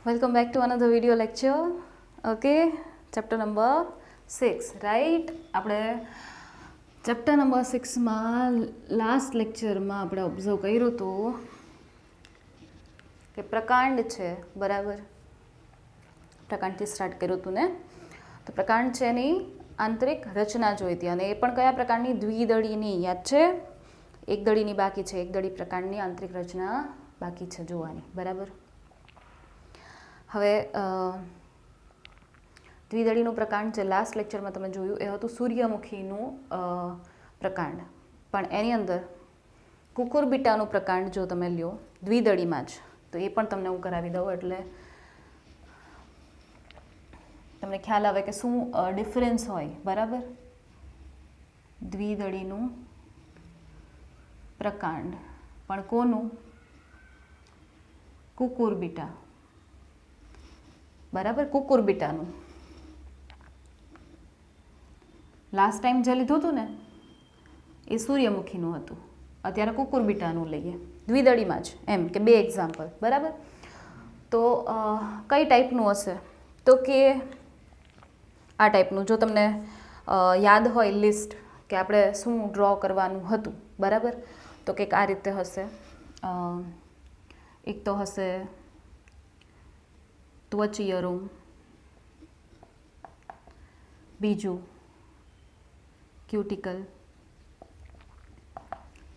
Welcome back to another video lecture. Okay, chapter number 6, right? આપણે chapter number 6માં last લેક્ચરમાં આપણે observe કર્યું હતું કે પ્રકાંડ છે, બરાબર? પ્રકાંડથી સ્ટાર્ટ કર્યું હતું ને? તો પ્રકાંડ છે એની આંતરિક રચના જોઈ હતી, અને એ પણ કયા પ્રકારની? દ્વિદળીની. યાદ છે? એક દળીની બાકી છે, એક દળી પ્રકાંડની આંતરિક રચના બાકી છે જોવાની, બરાબર? હવે દ્વિદળીનું પ્રકાંડ જે લાસ્ટ લેક્ચરમાં તમે જોયું એ હતું સૂર્યમુખીનું પ્રકાંડ, પણ એની અંદર કુકુરબિટાનું પ્રકાંડ જો તમે લ્યો દ્વિદળીમાં જ, તો એ પણ તમને હું કરાવી દઉં એટલે તમને ખ્યાલ આવે કે શું ડિફરન્સ હોય, બરાબર? દ્વિદળીનું પ્રકાંડ પણ કોનું? કુકુરબિટા, બરાબર? કુકુરબિટાનું. લાસ્ટ ટાઈમ જે લીધું હતું ને એ સૂર્યમુખીનું હતું, અત્યારે કુકુરબિટાનું લઈએ દ્વિદળીમાં જ, એમ કે બે એક્ઝામ્પલ, બરાબર? તો કઈ ટાઈપનું હશે? તો કે આ ટાઈપનું. જો તમને યાદ હોય લિસ્ટ કે આપણે શું ડ્રો કરવાનું હતું, બરાબર? તો કંઈક આ રીતે હશે. એક તો હશે ત્વચીય રૂમ, બીજું ક્યુટિકલ,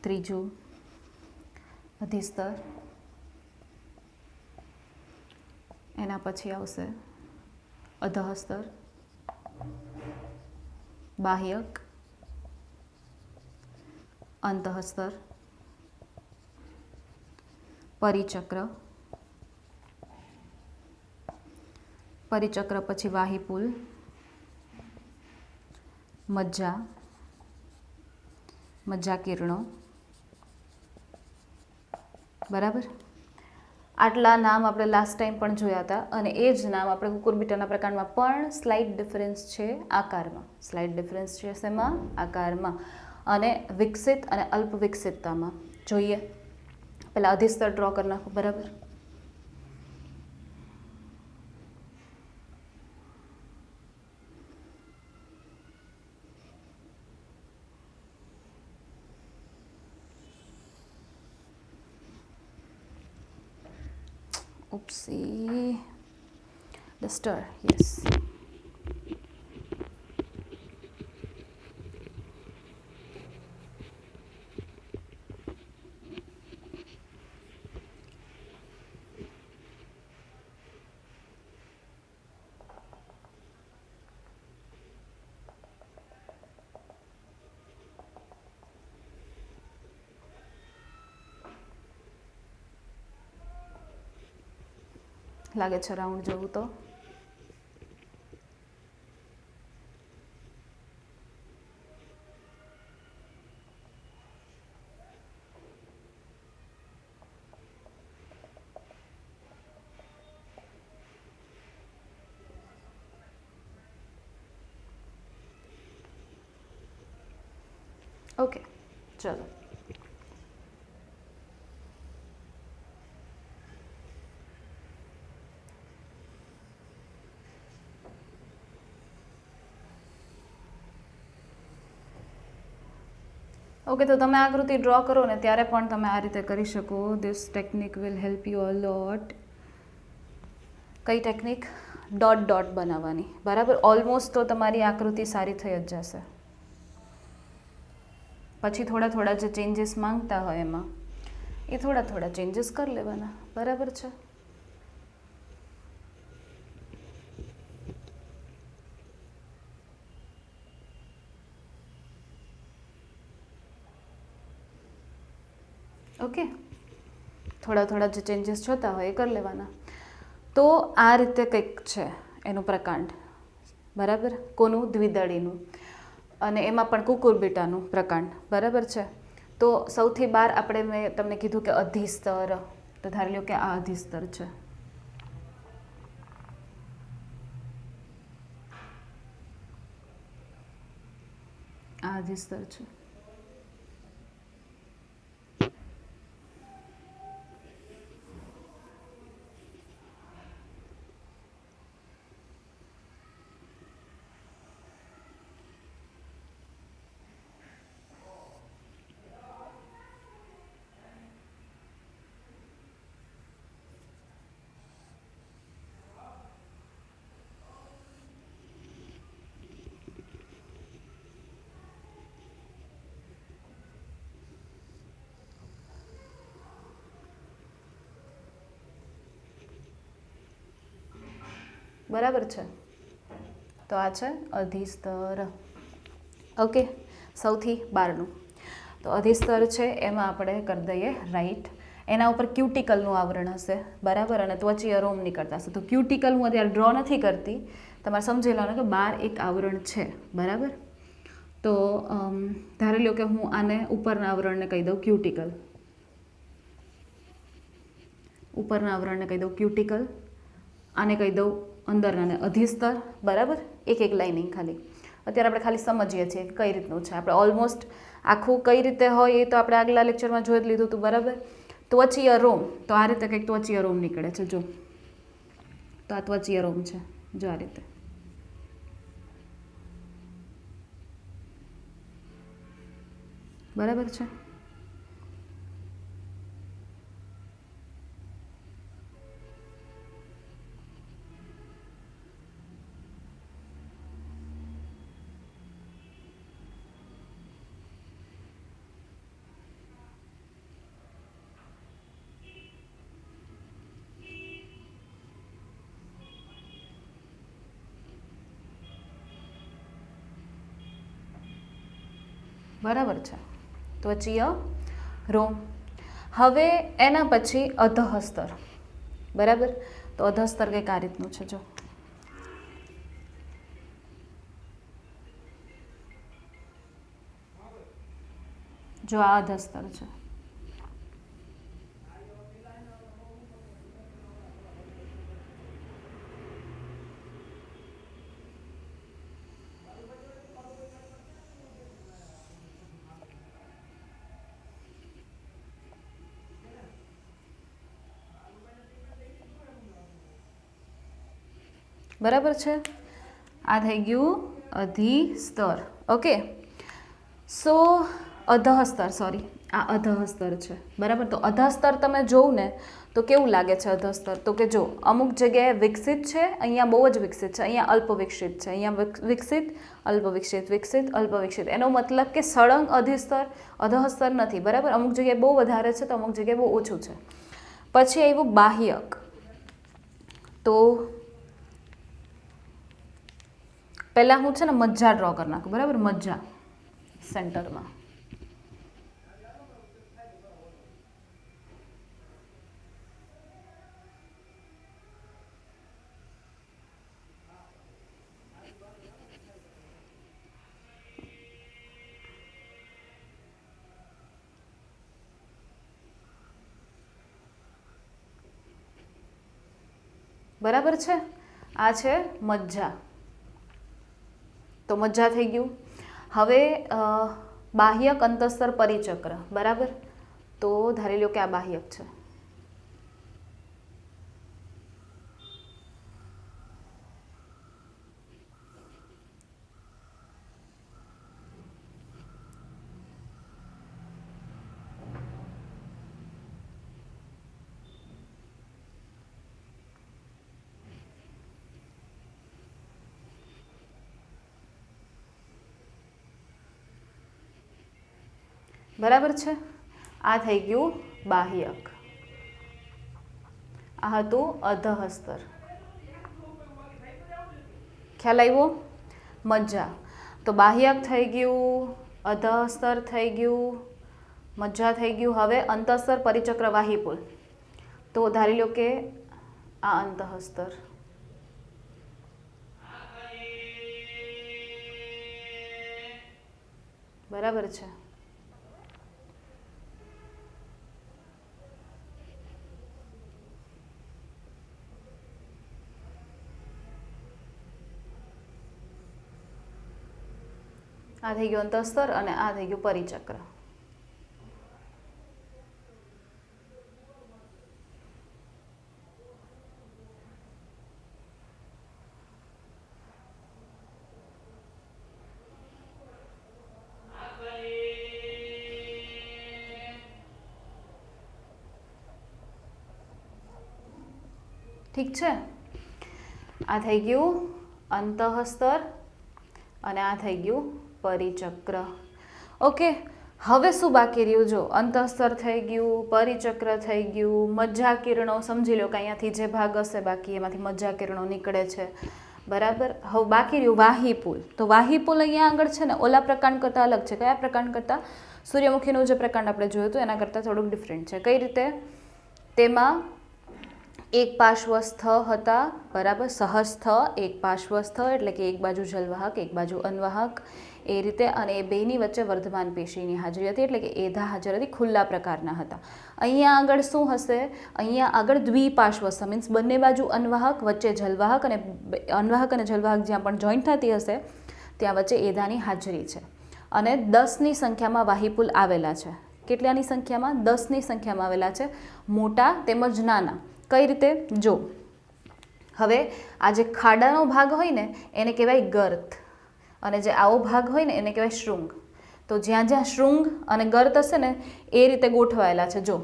ત્રીજું અધિસ્તર, એના પછી આવશે અધઃસ્તર, બાહ્યક, અંતઃસ્તર, પરિચક્ર, પરિચક્ર પછી વાહિપુલ, મજ્જા, મજ્જાકીર્ણો, બરાબર? આટલા નામ આપણે લાસ્ટ ટાઈમ પણ જોયા હતા, અને એ જ નામ આપણે કુકુરબિટાના પ્રકારમાં પણ સ્લાઇટ ડિફરન્સ છે આકારમાં. સ્લાઇટ ડિફરન્સ છે શેમાં? આકારમાં. અને વિકસિત અને અલ્પ વિકસિતતામાં. જોઈએ પહેલાં અધિસ્તર ડ્રો કરી નાખો, બરાબર? Oopsie, duster, yes. લાગે છે રાઉન્ડ જેવું તો. ઓકે, ચલો. ઓકે, તો તમે આકૃતિ ડ્રો કરો ને ત્યારે પણ તમે આ રીતે કરી શકો. This technique will help you a lot. કઈ ટેકનિક? ડોટ ડોટ બનાવવાની, બરાબર? ઓલમોસ્ટ તો તમારી આકૃતિ સારી થઈ જ જશે. પછી થોડા થોડા જે ચેન્જીસ માંગતા હોય એમાં એ થોડા થોડા ચેન્જીસ કરી લેવાના, બરાબર છે? ઓકે, થોડા થોડા જે ચેન્જીસ જોતા હોય એ કરી લેવાના. તો આ રીતે કંઈક છે એનું પ્રકાંડ, બરાબર? કોનું? દ્વિદળીનું. અને એમાં પણ કુકુરબિટાનું પ્રકાંડ, બરાબર છે? તો સૌથી બહાર આપણે મેં તમને કીધું કે અધિસ્તર, તો ધારી લો કે આ અધિસ્તર છે, આ અધિસ્તર છે. બરાબર છે. તો આ છે અધિસ્તર. ઓકે, સૌથી બહારનું તો અધિસ્તર છે એમાં આપણે કરી દઈએ રાઈટ. એના ઉપર ક્યુટિકલનું આવરણ હશે, બરાબર, અને ત્વચીય રોમ નીકળતા હશે. તો ક્યુટિકલ હું અત્યારે ડ્રો નથી કરતી, તમારે સમજી લેવાનું કે બહાર એક આવરણ છે, બરાબર. તો ધારી લો કે હું આને ઉપરના આવરણને કહી દઉં ક્યુટિકલ, ઉપરના આવરણને કહી દઉં ક્યુટિકલ, આને કહી દઉં અંદરનાને અધિસ્તર, બરાબર. એક એક લાઇનિંગ ખાલી અત્યારે આપણે ખાલી સમજીએ છીએ કે કઈ રીતનું છે. આપણે ઓલમોસ્ટ આખું કઈ રીતે હોય એ તો આપણે આગલા લેક્ચરમાં જોઈ જ લીધું હતું, બરાબર. ત્વચીય રોમ, તો આ રીતે કંઈક ત્વચીય રોમ નીકળે છે, જો. તો આ ત્વચીય રોમ છે, જો આ રીતે. બરાબર છે. બરાબર છે, ત્વચીય રોમ. હવે એના પછી અધઃસ્તર, બરાબર. તો અધઃસ્તર કંઈક આ રીતનું છે, જો. જો આ અધઃસ્તર છે. બરાબર છે. આ થઈ ગયું અધિસ્તર. ઓકે, સો અધઃસ્તર, સોરી, આ અધઃસ્તર છે, બરાબર. તો અધઃસ્તર તમે જોવું ને તો કેવું લાગે છે અધઃસ્તર? તો કે જો અમુક જગ્યાએ વિકસિત છે, અહીંયા બહુ જ વિકસિત છે, અહીંયા અલ્પ વિકસિત છે, અહીંયા વિકસિત, અલ્પ વિકસિત, વિકસિત, અલ્પ વિકસિત. એનો મતલબ કે સળંગ અધઃસ્તર નથી, બરાબર. અમુક જગ્યાએ બહુ વધારે છે તો અમુક જગ્યાએ બહુ ઓછું છે. પછી આવ્યું બાહ્યક. તો પહેલાં હું છે ને મજ્જા ડ્રો કરી નાખું, બરાબર. મજ્જા સેન્ટરમાં. બરાબર છે. આ છે મજ્જા. તો મજ્જા થઈ ગયું. હવે બાહ્યક, અંતસ્તર, પરિચક્ર, બરાબર. તો ધારી લો કે આ બાહ્યક છે. બરાબર છે. આ થઈ ગયું બાહ્યક. આ હતું અધઃસ્તર. ખ્યાલ આવ્યો? મજ્જા. તો બાહ્યક થઈ ગયું, અધઃસ્તર થઈ ગયું, મજ્જા થઈ ગયું. હવે અંતઃસ્તર, પરિચક્ર, વાહીપુલ. તો ધારી લો કે આ અંતઃસ્તર. બરાબર છે. આ થઈ ગયું અંતઃસ્તર અને આ થઈ ગયું પરિચક્ર. ઠીક છે. આ થઈ ગયું અંતઃસ્તર અને આ થઈ ગયું પરિચક્ર. ઓકે, હવે શું બાકી રહ્યું? જો અંતઃસ્તર થઈ ગયું, પરિચક્ર થઈ ગયું, મજ્જા કિરણો, સમજી લો કે અહીંયાથી જે ભાગ હશે બાકી એમાંથી મજ્જા કિરણો નીકળે છે, બરાબર. હવે બાકી રહ્યું વાહીપુલ. તો વાહીપુલ અહીંયા આગળ છે ને ઓલા પ્રકાંડ કરતાં અલગ છે. કયા પ્રકાંડ કરતાં? સૂર્યમુખીનું જે પ્રકાંડ આપણે જોયું હતું એના કરતાં થોડુંક ડિફરન્ટ છે. કઈ રીતે? તેમાં એક પાર્શ્વસ્થ હતા, બરાબર, સહસ્થ, એક પાર્શ્વસ્થ એટલે કે એક બાજુ જલવાહક એક બાજુ અન્વાહક, એ રીતે, અને એ બેની વચ્ચે વર્ધમાન પેશીની હાજરી હતી એટલે કે એધા હાજર હતી, ખુલ્લા પ્રકારના હતા. અહીંયા આગળ શું હશે? અહીંયા આગળ દ્વિપાર્શ્વસ્થ મીન્સ બંને બાજુ અન્વાહક, વચ્ચે જલવાહક, અને અન્વાહક અને જલવાહક જ્યાં પણ જોઈન્ટ થતી હશે ત્યાં વચ્ચે એધાની હાજરી છે. અને 10ની સંખ્યામાં વાહીપુલ આવેલા છે. કેટલાની સંખ્યામાં? 10ની સંખ્યામાં આવેલા છે, મોટા તેમજ નાના. કઈ રીતે? જો હવે આ જે ખાડાનો ભાગ હોય ને એને કહેવાય ગર્ત, અને જે આવો ભાગ હોય ને એને કહેવાય શૃંગ. તો જ્યાં જ્યાં શૃંગ અને ગર્ત હશે ને એ રીતે ગોઠવાયેલા છે. જો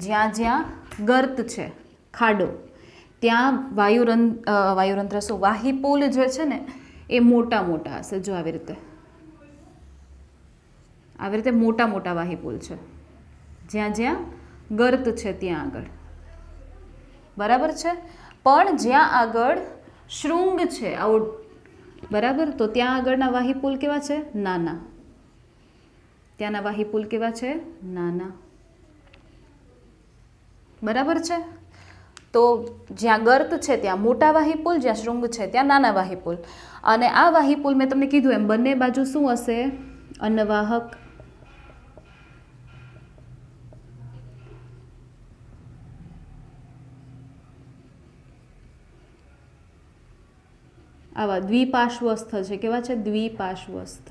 જ્યાં જ્યાં ગર્ત છે, ખાડો, ત્યાં વાયુરંધ્ર શું વાહીપુલ જે છે ને એ મોટા મોટા હશે. જો આવી રીતે મોટા મોટા વાહીપુલ છે જ્યાં જ્યાં ગર્ત છે ત્યાં આગળ, બરાબર છે. પણ જ્યાં આગળ શૃંગ છે આવો, બરાબર, તો ત્યાં આગળના વાહીપુલ કેવા છે? નાના. ત્યાંના વાહીપુલ કેવા છે? નાના, બરાબર છે. તો જ્યાં ગર્ત છે ત્યાં મોટા વાહીપુલ, જ્યાં શૃંગ છે ત્યાં નાના વાહીપુલ. અને આ વાહીપુલ મેં તમને કીધું એમ બંને બાજુ શું હશે? અન્વાહક. આવા દ્વિપાર્શ્વસ્થ છે. કેવા છે? દ્વિપાર્શ્વસ્થ.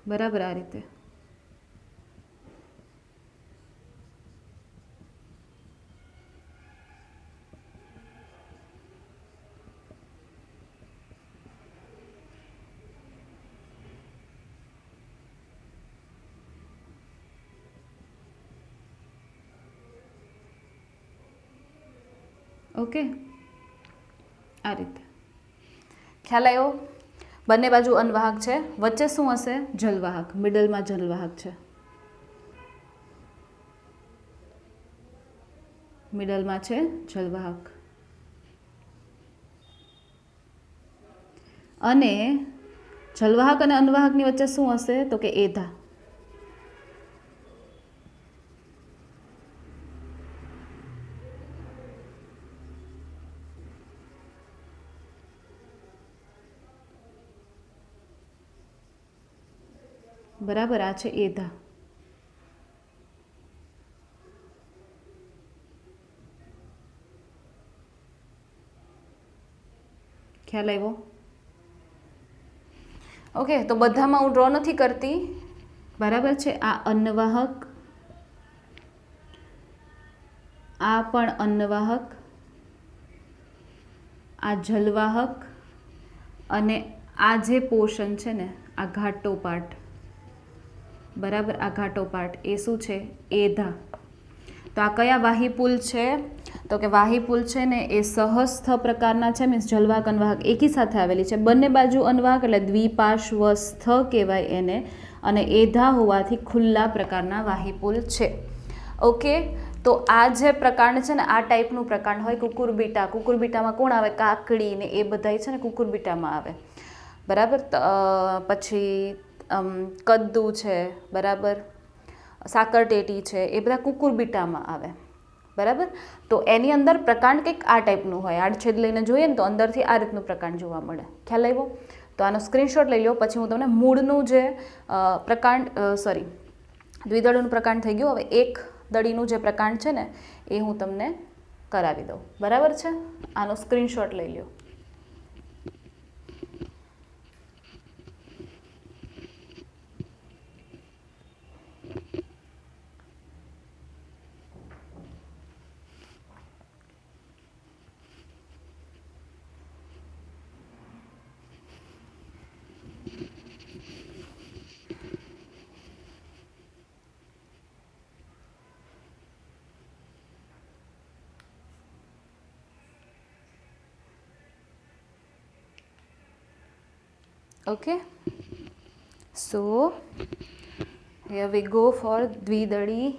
બરાબર, આ રીતે. ઓકે, આ રીતે ખ્યાલ આવ્યો? બંને બાજુ અન્વાહક છે, વચ્ચે શું હશે? જલવાહક. મિડલમાં જલવાહક છે, મિડલમાં છે જલવાહક. અને જલવાહક અને અન્વાહકની વચ્ચે શું હશે? તો કે એધા. બરાબર, આ છે એધા. ખ્યાલ આવ્યો? ઓકે, તો બધામાં હું ડ્રો નથી કરતી, બરાબર છે. આ અન્વાહક, આ પણ અન્વાહક, આ જલવાહક, અને આ જે પોર્શન છે ને આ ઘાટો પાર્ટ, બરાબર, આ ઘાટો પાર્ટ એ શું છે? એધા. તો આ કયા વાહીપુલ છે? તો કે વાહીપુલ છે ને એ સહસ્થ પ્રકારના છે, મીન્સ જલવાહક અન્વાહક એકી સાથે આવેલી છે. બંને બાજુ અન્વાહક એટલે દ્વિપાર્શ્વસ્થ કહેવાય એને, અને એધા હોવાથી ખુલ્લા પ્રકારના વાહીપુલ છે. ઓકે, તો આ જે પ્રકાંડ છે ને આ ટાઈપનું પ્રકાંડ હોય. કુકુરબીટા, કુકુરબીટામાં કોણ આવે? કાકડી ને એ બધા છે ને કુકુરબીટામાં આવે, બરાબર. પછી કદ્દુ છે, બરાબર, સાકરટેટી છે, એ બધા કુકુરબીટામાં આવે, બરાબર. તો એની અંદર પ્રકાંડ કંઈક આ ટાઈપનું હોય. આડછેદ લઈને જોઈએ ને તો અંદરથી આ રીતનું પ્રકાંડ જોવા મળે. ખ્યાલ આવ્યો? તો આનો સ્ક્રીનશોટ લઈ લો. પછી હું તમને મૂળનું જે દ્વિદળનું પ્રકાંડ થઈ ગયું. હવે એક દળીનું જે પ્રકાંડ છે ને એ હું તમને કરાવી દઉં, બરાબર છે. આનો સ્ક્રીનશોટ લઈ લો. Okay, so here we go for દ્વિદળી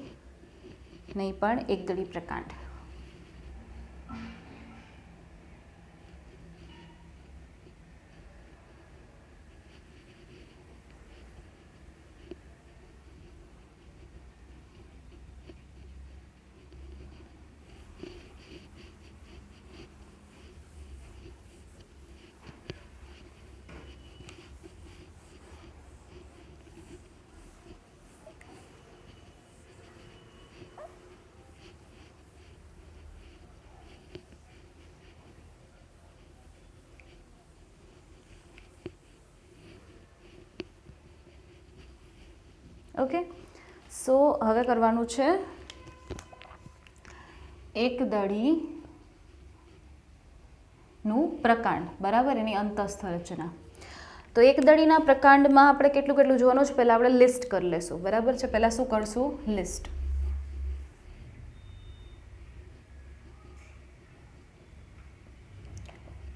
નહીં પણ એકદળી પ્રકાંડ. ઓકે, સો હવે કરવાનું છે એકદળીનું પ્રકાંડ, બરાબર, એની અંતસ્થ રચના. તો એકદળીના પ્રકાંડમાં આપણે કેટલું કેટલું જોવાનું છે, પહેલાં આપણે લિસ્ટ કરી લેશું, બરાબર છે. પહેલાં શું કરશું? લિસ્ટ.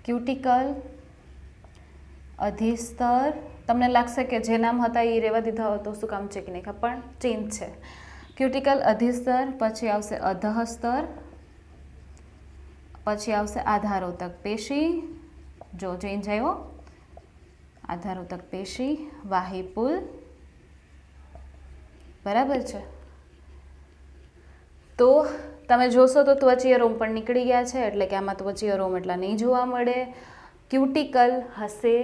ક્યુટિકલ, અધિસ્તર, તમને લાગશે કે જે નામ હતા એ રહેવા દીધા હોય તો શું કામ છે કે નહીં, પણ ચેન્જ છે. ક્યુટિકલ, અધિસ્તર, પછી આવશે અધઃસ્તર, પછી આવશે આધારોતક પેશી, જો ચેન્જ આવ્યો, આધારોતક પેશી, વાહિપુલ, બરાબર છે. તો તમે જોશો તો ત્વચીય રોમ પણ નીકળી ગયા છે, એટલે કે આમાં ત્વચીય રોમ એટલા નહીં જોવા મળે. ક્યુટિકલ હશે,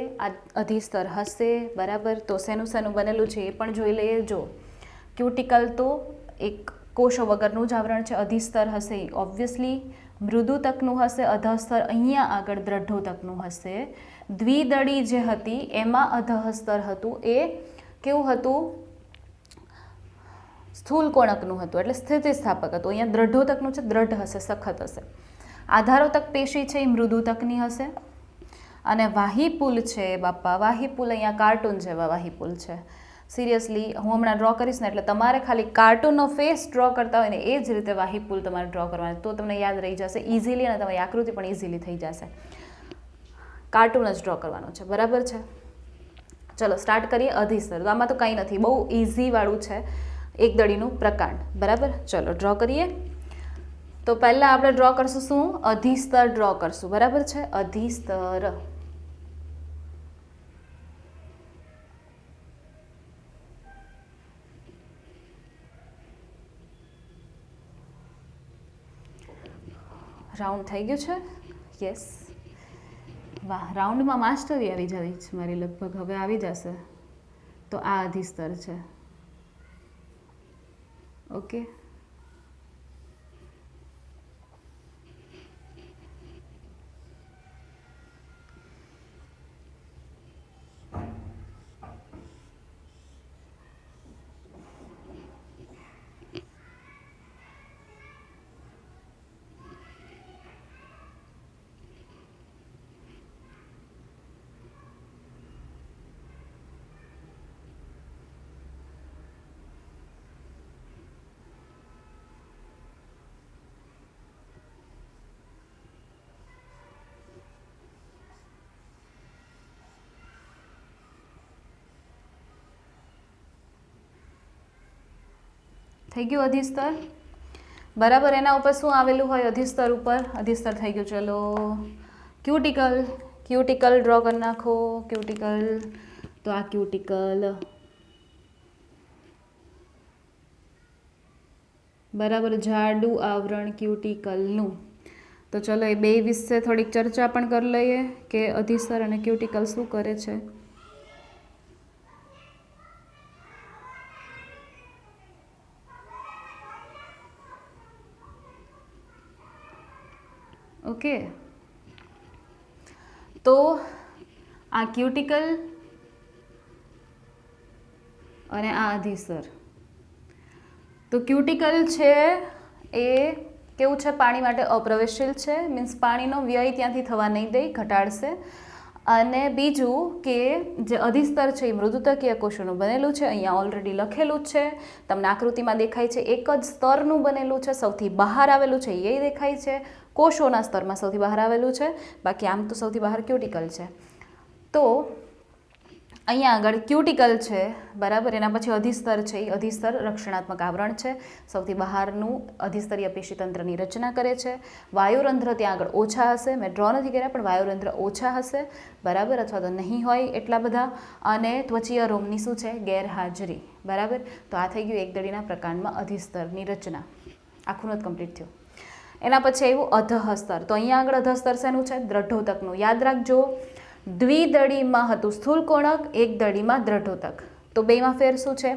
અધિસ્તર હશે, બરાબર. તો શેનું શેનું બનેલું છે એ પણ જોઈ લઈએ. જો ક્યુટિકલ તો એક કોષો વગરનું જ આવરણ છે, અધિસ્તર હશે એ ઓબ્વિયસલી મૃદુતકનું હશે, અધઃસ્તર અહીંયા આગળ દ્રઢોતકનું હશે. દ્વિદળી જે હતી એમાં અધઃસ્તર હતું એ કેવું હતું? સ્થૂલ કોણકનું હતું, એટલે સ્થિતિસ્થાપક હતું. અહીંયા દ્રઢોતકનું છે, દ્રઢ હશે, સખત હશે. આધારોતક પેશી છે એ મૃદુતકની હશે. અને વાહિપુલ છે બાપા, વાહિપુલ અહીંયા કાર્ટૂન જેવા વાહિપુલ છે. સિરિયસલી હું હમણાં ડ્રો કરીશ ને એટલે તમારે ખાલી કાર્ટૂનનો ફેસ ડ્રો કરતા હોય ને એ જ રીતે વાહિપુલ તમારે ડ્રો કરવાના, તો તમને યાદ રહી જશે ઇઝીલી, અને તમારી આકૃતિ પણ ઇઝીલી થઈ જશે. કાર્ટૂન જ ડ્રો કરવાનું છે, બરાબર છે. ચલો સ્ટાર્ટ કરીએ. અધિસ્તર, તો આમાં તો કંઈ નથી, બહુ ઇઝીવાળું છે એકદળીનું પ્રકાંડ, બરાબર. ચલો ડ્રો કરીએ. તો પહેલાં આપણે ડ્રો કરશું શું? અધિસ્તર ડ્રો કરશું, બરાબર છે. અધિસ્તર. રાઉન્ડ થઈ ગયું છે? યસ. વાહ, રાઉન્ડમાં માસ્ટરી આવી જવી છે મારી, લગભગ હવે આવી જશે. તો આ અધિસ્તર છે. ઓકે, થઈ ગયું અધિસ્તર, બરાબર. એના ઉપર શું આવેલું હોય? અધિસ્તર ઉપર અધિસ્તર થઈ ગયું. ચલો ક્યુટિકલ, ક્યુટિકલ ડ્રો કરી નાખો. ક્યુટિકલ, તો આ ક્યુટિકલ, બરાબર, જાડું આવરણ ક્યુટિકલનું. તો ચલો એ બે વિશે થોડીક ચર્ચા પણ કરી લઈએ કે અધિસ્તર અને ક્યુટિકલ શું કરે છે. ઓકે, તો આ ક્યુટિકલ અને આ અધિસ્તર. તો ક્યુટિકલ છે એ કેવું છે? પાણી માટે અપ્રવેશશીલ છે, મીન્સ પાણીનો વ્યય ત્યાંથી થવા નહીં દે, ઘટાડશે. અને બીજું કે જે અધિસ્તર છે એ મૃદુતકીય કોષોનું બનેલું છે, અહીંયા ઓલરેડી લખેલું જ છે, તમને આકૃતિમાં દેખાય છે. એક જ સ્તરનું બનેલું છે, સૌથી બહાર આવેલું છે એ દેખાય છે, કોષોના સ્તરમાં સૌથી બહાર આવેલું છે, બાકી આમ તો સૌથી બહાર ક્યુટિકલ છે. તો અહીંયા આગળ ક્યુટિકલ છે, બરાબર. એના પછી અધિસ્તર છે. એ અધિસ્તર રક્ષણાત્મક આવરણ છે, સૌથી બહારનું અધિસ્તરીય પેશીતંત્રની રચના કરે છે. વાયુરંધ્ર ત્યાં આગળ ઓછા હશે, મેં ડ્રો નથી કર્યા પણ વાયુરંધ્ર ઓછા હશે, બરાબર, અથવા તો નહીં હોય એટલા બધા. અને ત્વચીય રોમની શું છે? ગેરહાજરી, બરાબર. તો આ થઈ ગયું એકદળીના પ્રકાંડમાં અધિસ્તરની રચના. આખું નથી કમ્પ્લીટ થયું. એના પછી આવ્યું અધઃસ્તર. તો અહીંયા આગળ અધઃસ્તર શેનું છે? દ્રઢોતકનું. યાદ રાખજો, દ્વિદળીમાં હતું સ્થૂલકોણક, એક દળીમાં દ્રઢોતક. તો બેમાં ફેર શું છે?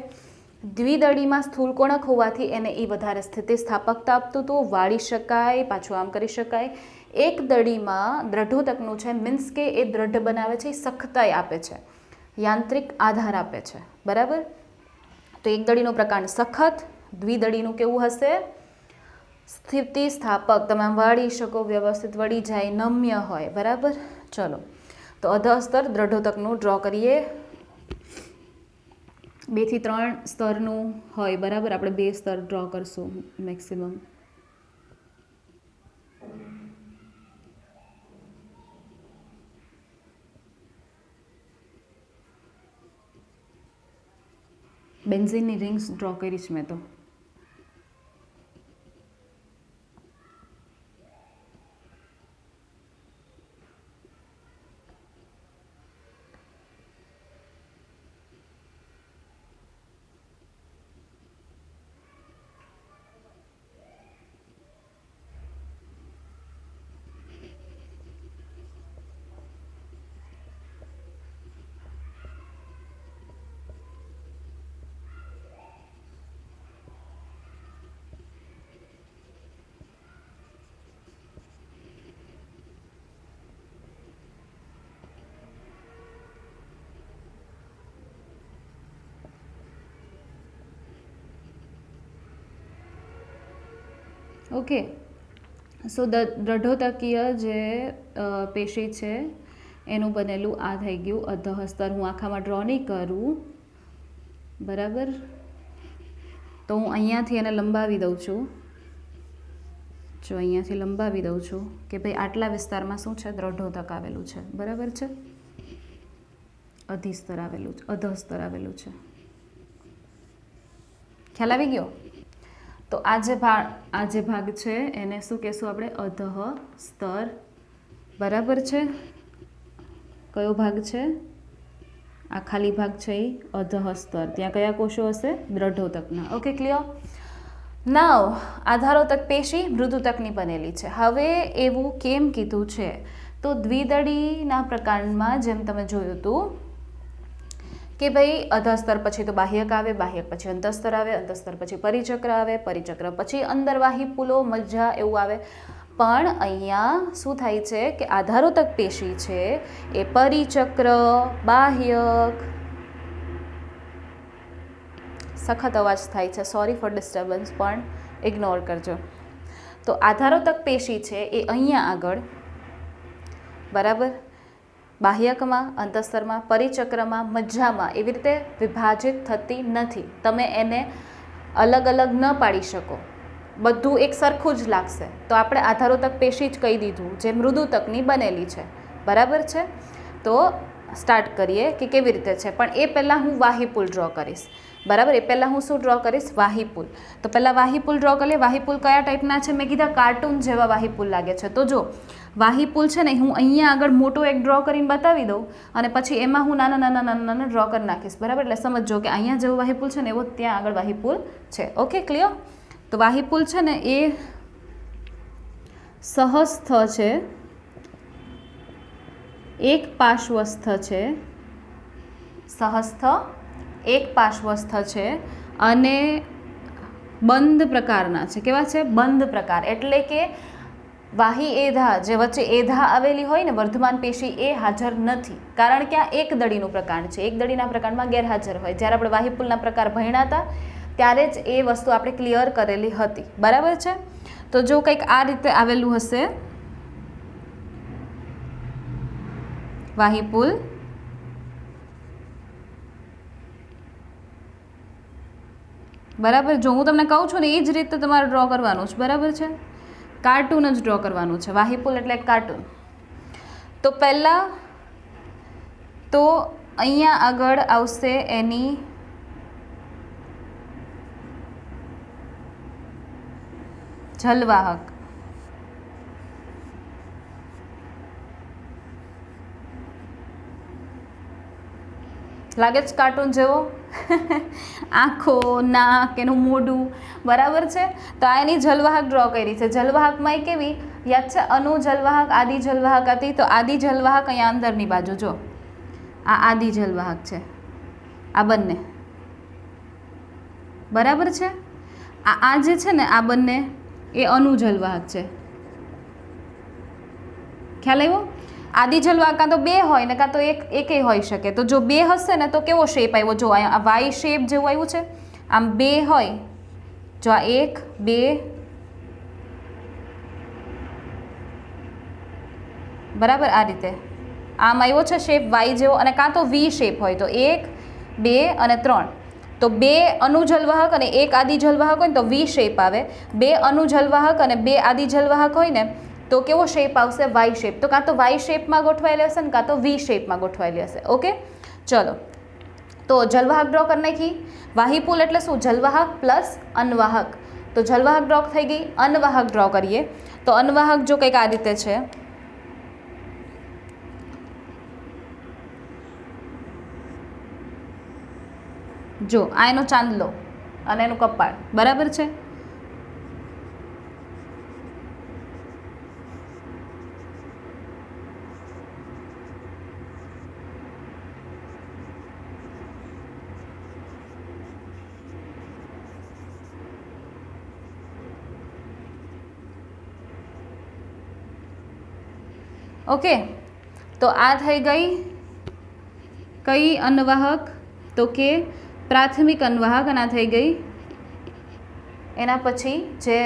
દ્વિદળીમાં સ્થૂલકોણક હોવાથી એને એ વધારે સ્થિતિસ્થાપકતા આપતું હતું, વાળી શકાય, પાછું આમ કરી શકાય. એક દળીમાં દ્રઢોતકનું છે, મીન્સ કે એ દ્રઢ બનાવે છે, એ સખતાઈ આપે છે, યાંત્રિક આધાર આપે છે, બરાબર. તો એક દળીનો પ્રકાંડ સખત, દ્વિદળીનું કેવું હશે? સ્થિતિસ્થાપક, તમે આમ વાળી શકો, વ્યવસ્થિત વળી જાય, નમ્ય હોય, બરાબર. ચલો, તો અધઃસ્તર દ્રઢોતકનું ડ્રો કરીએ. 2 થી 3 સ્તરનું હોય, બરાબર. આપણે 2 સ્તર ડ્રો કરશું મેક્સિમમ. બેન્ઝીનની રિંગ્સ ડ્રો કરી છે મેં તો. ઓકે, સો દ્રઢોતકીય જે પેશી છે એનું બનેલું આ થઈ ગયું અધઃસ્તર. હું આખામાં ડ્રો નહીં કરું, બરાબર. તો હું અહીંયાથી એને લંબાવી દઉં છું. જો અહીંયાથી લંબાવી દઉં છું કે ભાઈ આટલા વિસ્તારમાં શું છે? દ્રઢોતક આવેલું છે, બરાબર છે. અધિસ્તર આવેલું છે, અધઃસ્તર આવેલું છે. ખ્યાલ આવી ગયો? તો આ જે ભાગ છે એને શું કહેશું આપણે? અધઃસ્તર, બરાબર છે. કયો ભાગ છે? આ ખાલી ભાગ છે એ અધઃસ્તર. ત્યાં કયા કોષો હશે? દ્રઢોતકના. Okay, clear? નાવ આધારોતક પેશી મૃદુતકની બનેલી છે. હવે એવું કેમ કીધું છે? તો દ્વિદળીના પ્રકાંડમાં જેમ તમે જોયું હતું કે ભાઈ અધઃસ્તર પછી તો બાહ્યક આવે, બાહ્યક પછી અંતઃસ્તર આવે, અંતઃસ્તર પછી પરિચક્ર આવે, પરિચક્ર પછી અંદરવાહી પુલો, મજ્જા એવું આવે. પણ અહીંયા શું થાય છે કે આધારોતક પેશી છે એ પરિચક્ર, બાહ્યક, સખત અવાજ થાય છે, સોરી ફોર ડિસ્ટર્બન્સ, પણ ઇગ્નોર કરજો. તો આધારોતક પેશી છે એ અહીંયા આગળ, બરાબર, બાહ્યકમાં, અંતઃસ્તરમાં, પરિચક્રમાં, મજ્જામાં એવી રીતે વિભાજિત થતી નથી. તમે એને અલગ અલગ ન પાડી શકો, બધું એક સરખું જ લાગશે. તો આપણે આધારોતક પેશી જ કહી દીધું જે મૃદુતકની બનેલી છે, બરાબર છે. તો સ્ટાર્ટ કરીએ કે કેવી રીતે છે. પણ એ પહેલાં હું વાહીપુલ ડ્રો કરીશ, બરાબર. એ પહેલાં હું શું ડ્રો કરીશ? વાહીપુલ. તો પહેલાં વાહીપુલ ડ્રો કરીએ. વાહીપુલ કયા ટાઈપના છે? મેં કીધા કાર્ટૂન જેવા વાહીપુલ લાગે છે. તો જો વાહીપુલ છે ને, હું અહીંયા આગળ મોટો એક ડ્રો કરીને બતાવી દઉં અને પછી એમાં હું નાના નાના નાના નાના ડ્રો કરી નાખીશ, બરાબર. એટલે સમજો કે અહીંયા જેવો વાહીપુલ છે ને એવો ત્યાં આગળ વાહીપુલ છે. Okay, clear? તો વાહીપુલ છે ને એ સહસ્થ છે, એક પાર્શ્વસ્થ છે, સહસ્થ એક પાર્શ્વસ્થ છે અને બંધ પ્રકારના છે. કેવા છે? બંધ પ્રકાર. એટલે કે વાહી એધા, જે વચ્ચે એધા આવેલી હોય ને વર્ધમાન પેશી, એ હાજર નથી. કારણ કે આ એક દળીનું પ્રકાંડ છે. એક દળીના પ્રકાંડમાં ગેરહાજર હોય. જ્યારે આપણે વાહીપુલના પ્રકાર ભણ્યા હતા ત્યારે જ એ વસ્તુ આપણે ક્લિયર કરેલી હતી, બરાબર છે. તો જો કંઈક આ રીતે આવેલું હશે વાહીપુલ, બરાબર. જો હું તમને કહું છું ને એ જ રીતે તમારે ડ્રો કરવાનું છે, બરાબર છે. કાર્ટૂન જ ડ્રો કરવાનું છે. વાહીપુલ એટલે કાર્ટૂન. તો પહેલાં તો અહીંયા આગળ આવશે એની જલવાહક. લાગે છે કાર્ટૂન જેવો? આંખો, નાક, એનું મોઢું, બરાબર છે. તો આ એની જલવાહક ડ્રો કરી છે. જલવાહકમાં એ કેવી યાદ છે? અનુ જલવાહક, આદિ જલવાહક હતી. તો આદિ જલવાહક અહીંયા અંદરની બાજુ જો, આ આદિ જલવાહક છે, આ બંને, બરાબર છે. આ જે છે ને આ બંને એ અનુ જલવાહક છે. ખ્યાલ આવ્યો? આદિ જલવાહક કાં તો બે હોય ને કાં તો એકેય હોઈ શકે. તો જો બે હશે ને તો કેવો શેપ આવ્યો? જો આ વાય શેપ જેવું આવ્યું છે. આમ બે હોય, જો આ 1 2, બરાબર, આ રીતે આમ આવ્યો છે શેપ વાય જેવો. અને કાં તો વી શેપ હોય, તો 1 2 અને 3. તો બે અનુ જલવાહક અને એક આદિ જલવાહક હોય ને તો વી શેપ આવે. બે અનુ જલવાહક અને બે આદિ જલવાહક હોય ને તો કેવો શેપ આવશે? Y shape. તો કાં તો વાય શેપમાં ગોઠવાયેલી હશે ને કાં તો વી શેપમાં ગોઠવાયેલી હશે. ઓકે, ચલો. તો જલવાહક ડ્રો કરી નાખી. વાહીપુલ એટલે શું? જલવાહક પ્લસ અનવાહક. તો જલવાહક ડ્રો થઈ ગઈ. અનવાહક ડ્રો કરીએ. તો અનવાહક જો કંઈક આ રીતે છે, જો આ એનો ચાંદલો અને એનું કપાળ, બરાબર છે. ઓકે, તો આ થઈ ગઈ કઈ અનવાહક? તો કે પ્રાથમિક અનવાહક. અને આ થઈ ગઈ એના પછી જે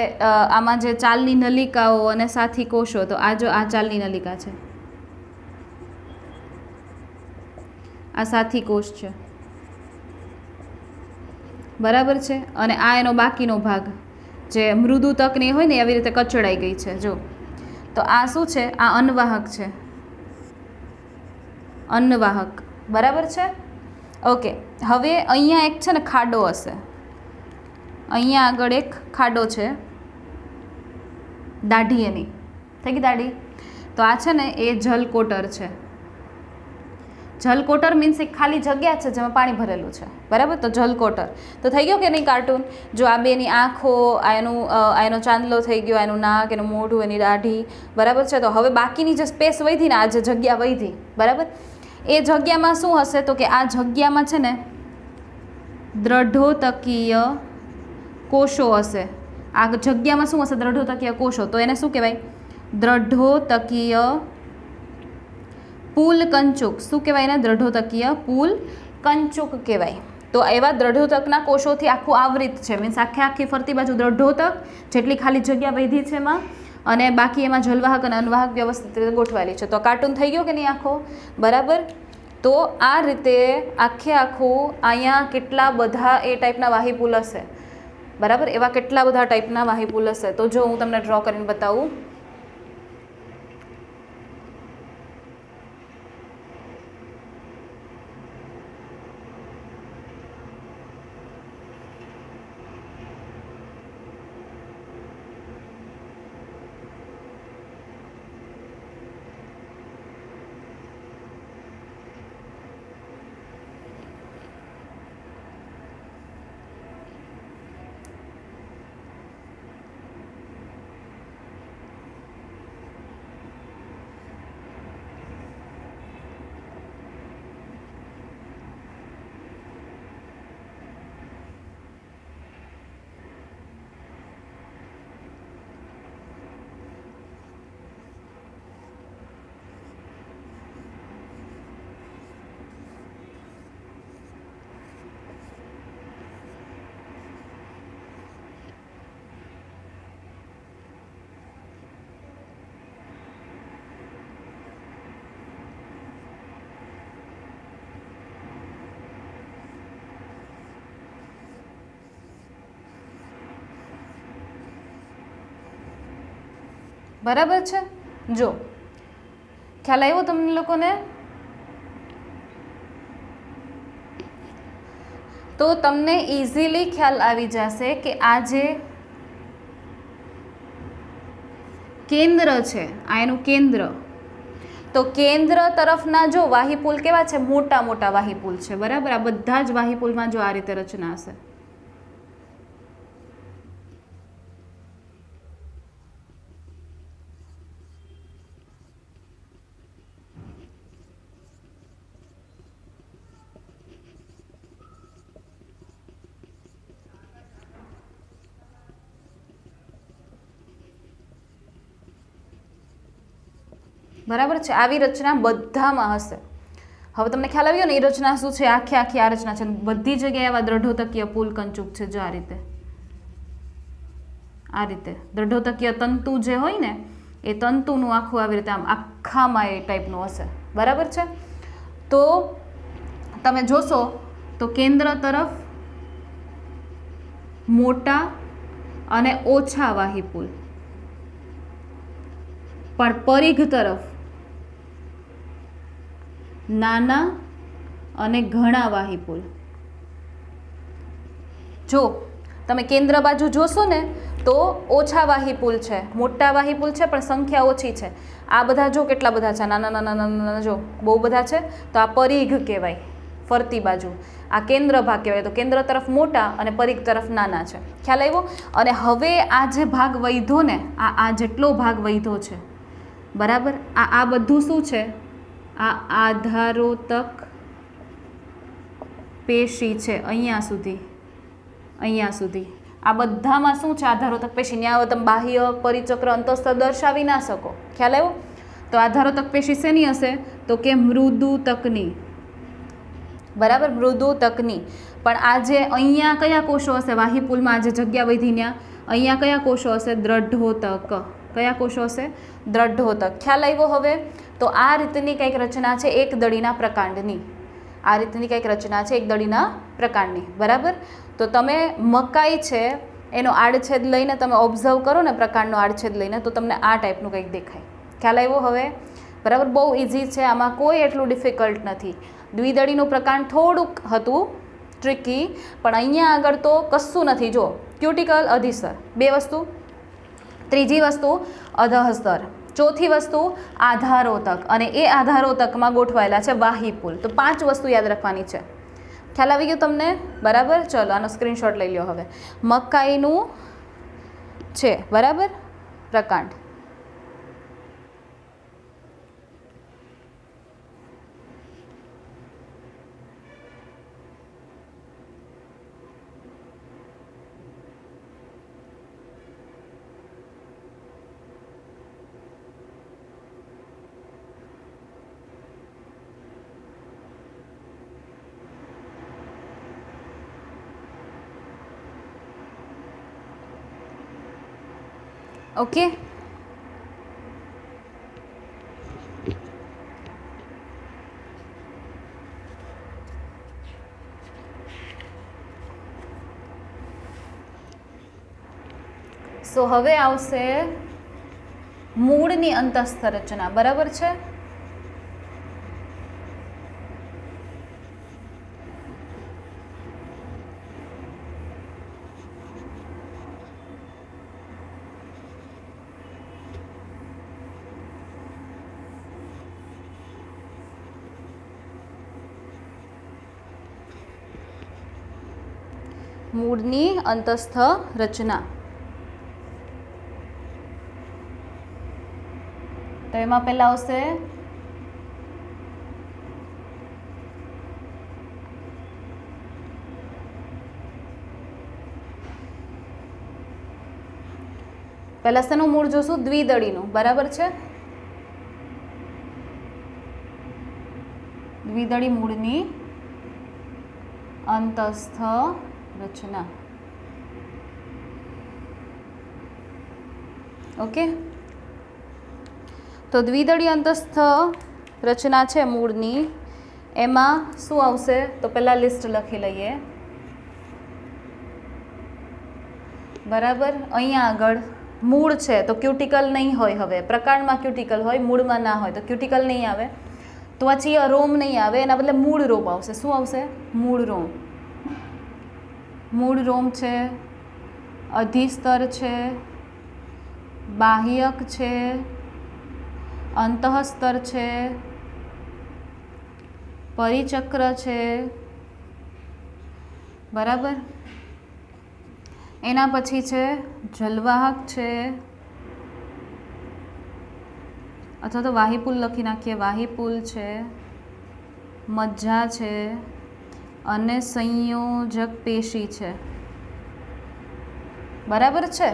આમાં જે ચાલની નલિકાઓ અને સાથી કોષો. તો આ જો આ ચાલની નલિકા છે, આ સાથી કોષ છે, બરાબર છે. અને આ એનો બાકીનો ભાગ જે મૃદુ તકની હોય ને એવી રીતે કચડાઈ ગઈ છે. જો તો આ શું છે? આ અનવાહક છે, અનવાહક, બરાબર છે. ઓકે, હવે અહીંયા એક છે ને ખાડો હશે. અહીંયા આગળ એક ખાડો છે, દાઢી એની થઈ ગઈ દાઢી. તો આ છે ને એ જલકોટર છે. જલકોટર મીન્સ એક ખાલી જગ્યા છે જેમાં પાણી ભરેલું છે, બરાબર. તો જલકોટર તો થઈ ગયો કે નહીં કાર્ટૂન? જો આ બેની આંખો, આ એનો ચાંદલો થઈ ગયો, એનું નાક, એનું મોઢું, એની દાઢી, બરાબર છે. તો હવે બાકીની જે સ્પેસ વધી ને, આ જે જગ્યા વધી, બરાબર, એ જગ્યામાં શું હશે? તો કે આ જગ્યામાં છે ને દ્રઢોતકીય કોષો હશે. આ જગ્યામાં શું હશે? દ્રઢોતકીય કોષો. તો એને શું કહેવાય? દ્રઢોતકીય પુલ કંચુક. શું કહેવાય એને? દ્રઢોતકીય પુલ કંચુક કહેવાય. તો એવા દ્રઢોતકના કોષોથી આખું આવૃત છે. મીન્સ આખી ફરતી બાજુ દ્રઢોતક, જેટલી ખાલી જગ્યા વધી છે એમાં, અને બાકી એમાં જલવાહક અને અનવાહક વ્યવસ્થિત રીતે ગોઠવાયેલી છે. તો કાર્ટૂન થઈ ગયો કે નહીં આખો? બરાબર. તો આ રીતે આખું અહીંયા કેટલા બધા એ ટાઈપના વાહીપુલ હશે, બરાબર. એવા કેટલા બધા ટાઈપના વાહીપુલ હશે. તો જો હું તમને ડ્રો કરીને બતાવું. બરાબર છે. જો ખ્યાલ આવ્યો તમને લોકોને? તો તમને ઇઝીલી ખ્યાલ આવી જશે કે આ જે કેન્દ્ર છે, આ એનું કેન્દ્ર, તો કેન્દ્ર તરફના જો વાહીપુલ કેવા છે, મોટા મોટા વાહીપુલ છે, બરાબર. આ બધા જ વાહીપુલમાં જો આ રીતે રચના હશે. બરાબર છે, આવી રચના બધામાં હશે. હવે તમને ખ્યાલ આવ્યો ને એ રચના શું છે, આખી આખી આ રચના છે. બધી જગ્યાએ આવા દ્રઢોતકીય પુલ કંચુક છે. જો આ રીતે દ્રઢોતકીય તંતુ જે હોય ને એ તંતુનું આખું આવી રીતે આમ આખામાં એ ટાઈપનું હશે. બરાબર છે. તો તમે જોશો તો કેન્દ્ર તરફ મોટા અને ઓછા વાહીપુલ, પણ પરિઘ તરફ નાના અને ઘણા વાહીપુલ. જો તમે કેન્દ્ર બાજુ જોશો ને તો ઓછા વાહીપુલ છે, મોટા વાહીપુલ છે પણ સંખ્યા ઓછી છે. આ બધા જો કેટલા બધા છે, નાના નાના નાના જો બહુ બધા છે. તો આ પરિઘ કહેવાય, ફરતી બાજુ. આ કેન્દ્ર ભાગ કહેવાય. તો કેન્દ્ર તરફ મોટા અને પરિઘ તરફ નાના છે. ખ્યાલ આવ્યો? અને હવે આ જે ભાગ વધ્યો ને, આ જેટલો ભાગ વધ્યો છે, બરાબર, આ બધું શું છે, આ આધારોતક પેશી છે. અહીંયા સુધી આ બધામાં શું છે, આધારોતક પેશી. ત્યાં તમે બાહ્ય પરિચક્ર અંતઃસ્થ દર્શાવી ના શકો. ખ્યાલ આવ્યો? તો આધારોતક પેશી શેની હશે? તો કે મૃદુતકની. બરાબર, મૃદુતકની. પણ આ જે અહીંયા કયા કોષો હશે વાહીપુલમાં, આ જે જગ્યા વધી ત્યાં અહીંયા કયા કોષો હશે? દ્રઢોતક. કયા કોષો હશે? દ્રઢોતક. ખ્યાલ આવ્યો હવે? તો આ રીતની કંઈક રચના છે એક દળીના પ્રકાંડની. આ રીતની કંઈક રચના છે એક દળીના પ્રકાંડની. બરાબર. તો તમે મકાઈ છે એનો આડછેદ લઈને તમે ઓબ્ઝર્વ કરો ને, પ્રકાંડનો આડછેદ લઈને, તો તમને આ ટાઈપનું કંઈક દેખાય. ખ્યાલ આવ્યો હવે? બરાબર. બહુ ઇઝી છે, આમાં કોઈ એટલું ડિફિકલ્ટ નથી. દ્વિદળીનું પ્રકાંડ થોડુંક હતું ટ્રિકી, પણ અહીંયા આગળ તો કશું નથી. જો ક્યુટિકલ, અધિસર, બે વસ્તુ. ત્રીજી વસ્તુ અધઃસ્તર. ચોથી વસ્તુ આધારોતક, અને એ આધારોતકમાં ગોઠવાયેલા છે વાહીપુલ. તો 5 વસ્તુ યાદ રાખવાની છે. ખ્યાલ આવી ગયો તમને? બરાબર. ચલો આનો સ્ક્રીનશોટ લઈ લો. હવે મકાઈનું છે, બરાબર, પ્રકાંડ. ઓકે. સો હવે આવશે મૂળની અંતઃસ્થ રચના. બરાબર છે. મૂળની અંતઃસ્થ રચના. તો એમાં પહેલા આવશે પહેલા શેનું મૂળ જોશું? દ્વિદળીનું. બરાબર છે. દ્વિદળી મૂળની અંતઃસ્થ રચના. ઓકે. તો દ્વિદળી અંતઃસ્થ રચના છે મૂળની, એમાં શું આવશે? તો પહેલાં લિસ્ટ લખી લઈએ. બરાબર. અહીંયા આગળ મૂળ છે તો ક્યુટિકલ નહીં હોય. હવે પ્રકાંડમાં ક્યુટિકલ હોય, મૂળમાં ના હોય, તો ક્યુટિકલ નહીં આવે. ત્વચીય રોમ નહીં આવે, એના બદલે મૂળ રોમ આવશે. શું આવશે? મૂળ રોમ. મૂળ રોમ છે, અધિસ્તર છે, બાહ્યક છે, અંતઃસ્તર છે, પરિચક્ર છે, બરાબર. એના પછી છે જલવાહક છે, અથવા તો વાહિપુલ લખી નાખીએ, વાહિપુલ છે, મજ્જા છે અને સંયોજક પેશી છે, બરાબર છે.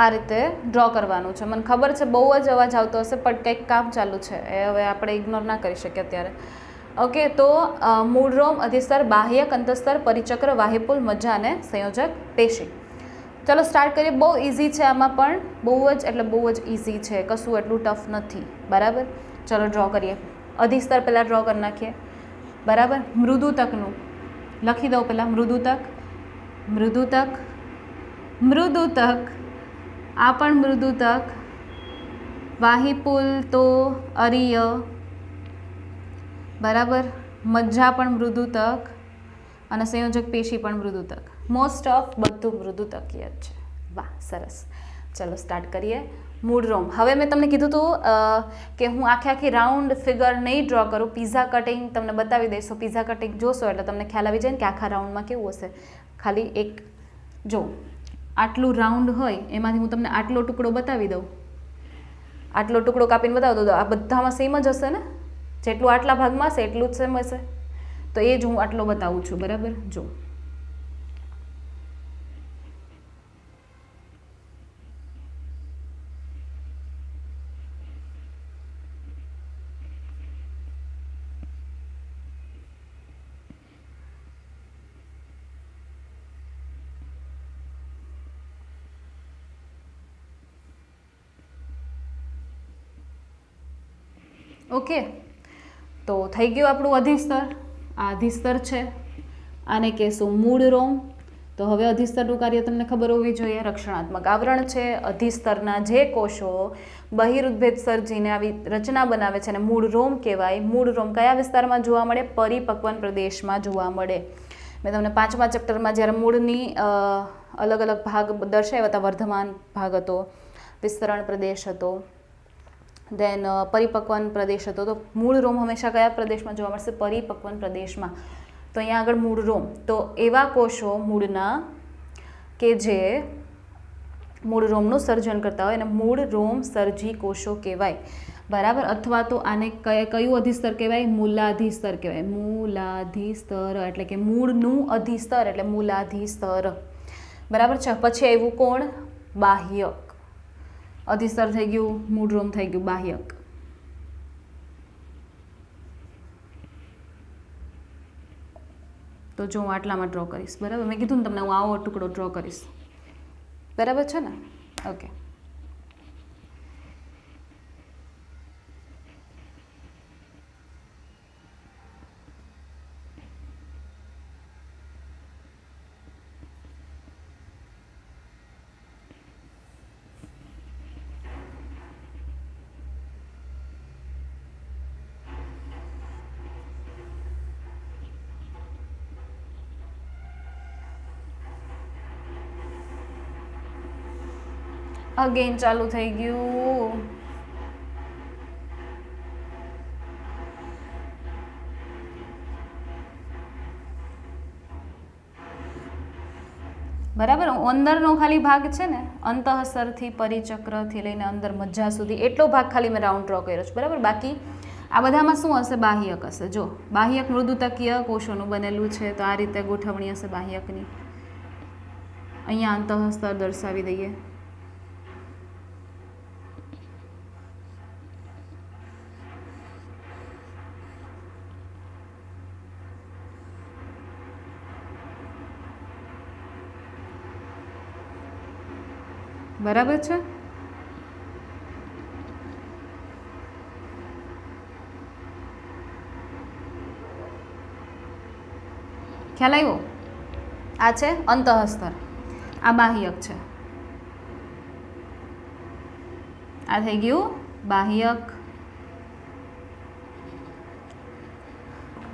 આ રીતે ડ્રો કરવાનું છે. મને ખબર છે બહુ જ અવાજ આવતો હશે, પણ કંઈક કામ ચાલુ છે એ હવે આપણે ઇગ્નોર ના કરી શકીએ અત્યારે. ઓકે, તો મૂળ રોમ, અધિસ્તર, બાહ્યક, અંતસ્તર, પરિચક્ર, વાહિપુલ, મજ્જા અને સંયોજક પેશી. ચલો સ્ટાર્ટ કરીએ. બહુ ઇઝી છે, આમાં પણ બહુ જ એટલે બહુ જ ઇઝી છે, કશું એટલું ટફ નથી, બરાબર. ચલો ડ્રો કરીએ. અધિસ્તર પહેલાં ડ્રો કરી નાખીએ, બરાબર. મૃદુતકનું લખી દઉં પહેલાં. મૃદુતક, મૃદુતક, મૃદુતક, આ પણ મૃદુતક, વાહિપુલ તો અરીય, બરાબર. મજ્જા પણ મૃદુતક અને સંયોજક પેશી પણ મૃદુતક. મોસ્ટ ઓફ બધું મૃદુતકીય જ છે. વાહ, સરસ. ચલો સ્ટાર્ટ કરીએ. મૂળ રોમ. હવે મેં તમને કીધું હતું કે હું આખી રાઉન્ડ ફિગર નહીં ડ્રો કરું, પીઝા કટિંગ તમને બતાવી દઈશ. તો પીઝા કટિંગ જોશો એટલે તમને ખ્યાલ આવી જાય ને કે આખા રાઉન્ડમાં કેવું હશે. ખાલી એક જો આટલું રાઉન્ડ હોય એમાંથી હું તમને આટલો ટુકડો બતાવી દઉં, આટલો ટુકડો કાપીને બતાવી દઉં, આ બધામાં સેમ જ હશે ને, જેટલું આટલા ભાગમાં હશે એટલું જ સેમ હશે. તો એ જ હું આટલો બતાવું છું, બરાબર. જો ઓકે, તો થઈ ગયું આપણું અધિસ્તર. આ અધિસ્તર છે, આને કહેશું મૂળ રોમ. તો હવે અધિસ્તરનું કાર્ય તમને ખબર હોવી જોઈએ. રક્ષણાત્મક આવરણ છે. અધિસ્તરના જે કોષો બહિરુદભેદ સર્જીને આવી રચના બનાવે છે અને મૂળ રોમ કહેવાય. મૂળ રોમ કયા વિસ્તારમાં જોવા મળે? પરિપક્વન પ્રદેશમાં જોવા મળે. મેં તમને 5મા ચેપ્ટરમાં જ્યારે મૂળની અલગ અલગ ભાગ દર્શાવ્યા હતા, વર્ધમાન ભાગ હતો, વિસ્તરણ પ્રદેશ હતો, દેન પરિપક્વન પ્રદેશ હતો. તો મૂળ રોમ હંમેશા કયા પ્રદેશમાં જોવા મળશે? પરિપક્વન પ્રદેશમાં. તો અહીંયા આગળ મૂળ રોમ. તો એવા કોષો મૂળના કે જે મૂળ રોમનું સર્જન કરતા હોય અને મૂળ રોમ સર્જી કોષો કહેવાય, બરાબર. અથવા તો આને કયું અધિસ્તર કહેવાય? મૂલાધિસ્તર કહેવાય. મૂલાધિસ્તર એટલે કે મૂળનું અધિસ્તર એટલે મૂલાધિસ્તર, બરાબર છે. પછી આવ્યું કોણ? બાહ્યક. અધિસ્તર થઈ ગયું, મૂળ રોમ થઈ ગયું, બાહ્યક. તો જો હું આટલામાં ડ્રો કરીશ, બરાબર. મેં કીધું ને તમને હું આવો ટુકડો ડ્રો કરીશ, બરાબર છે ને? ઓકે. અગેન ચાલુ થઈ ગયું. બરાબર. અંદરનો ખાલી ભાગ છે ને, અંતઃસ્તરથી પરિચક્રથી લઈને અંદર મજ્જા સુધી એટલો ભાગ ખાલી મેં રાઉન્ડ ડ્રો કર્યો છે, બરાબર. બાકી આ બધામાં શું હશે? બાહ્યક હશે. જો બાહ્યક મૃદુતકીય કોષોનું બનેલું છે, તો આ રીતે ગોઠવણી હશે બાહ્યકની. અહીંયા અંતઃસ્તર દર્શાવી દઈએ. બરાબર છે. ખ્યાલ આવ્યો? આ છે અંતઃસ્તર, આ બાહ્યક છે. આ થઈ ગયું બાહ્યક.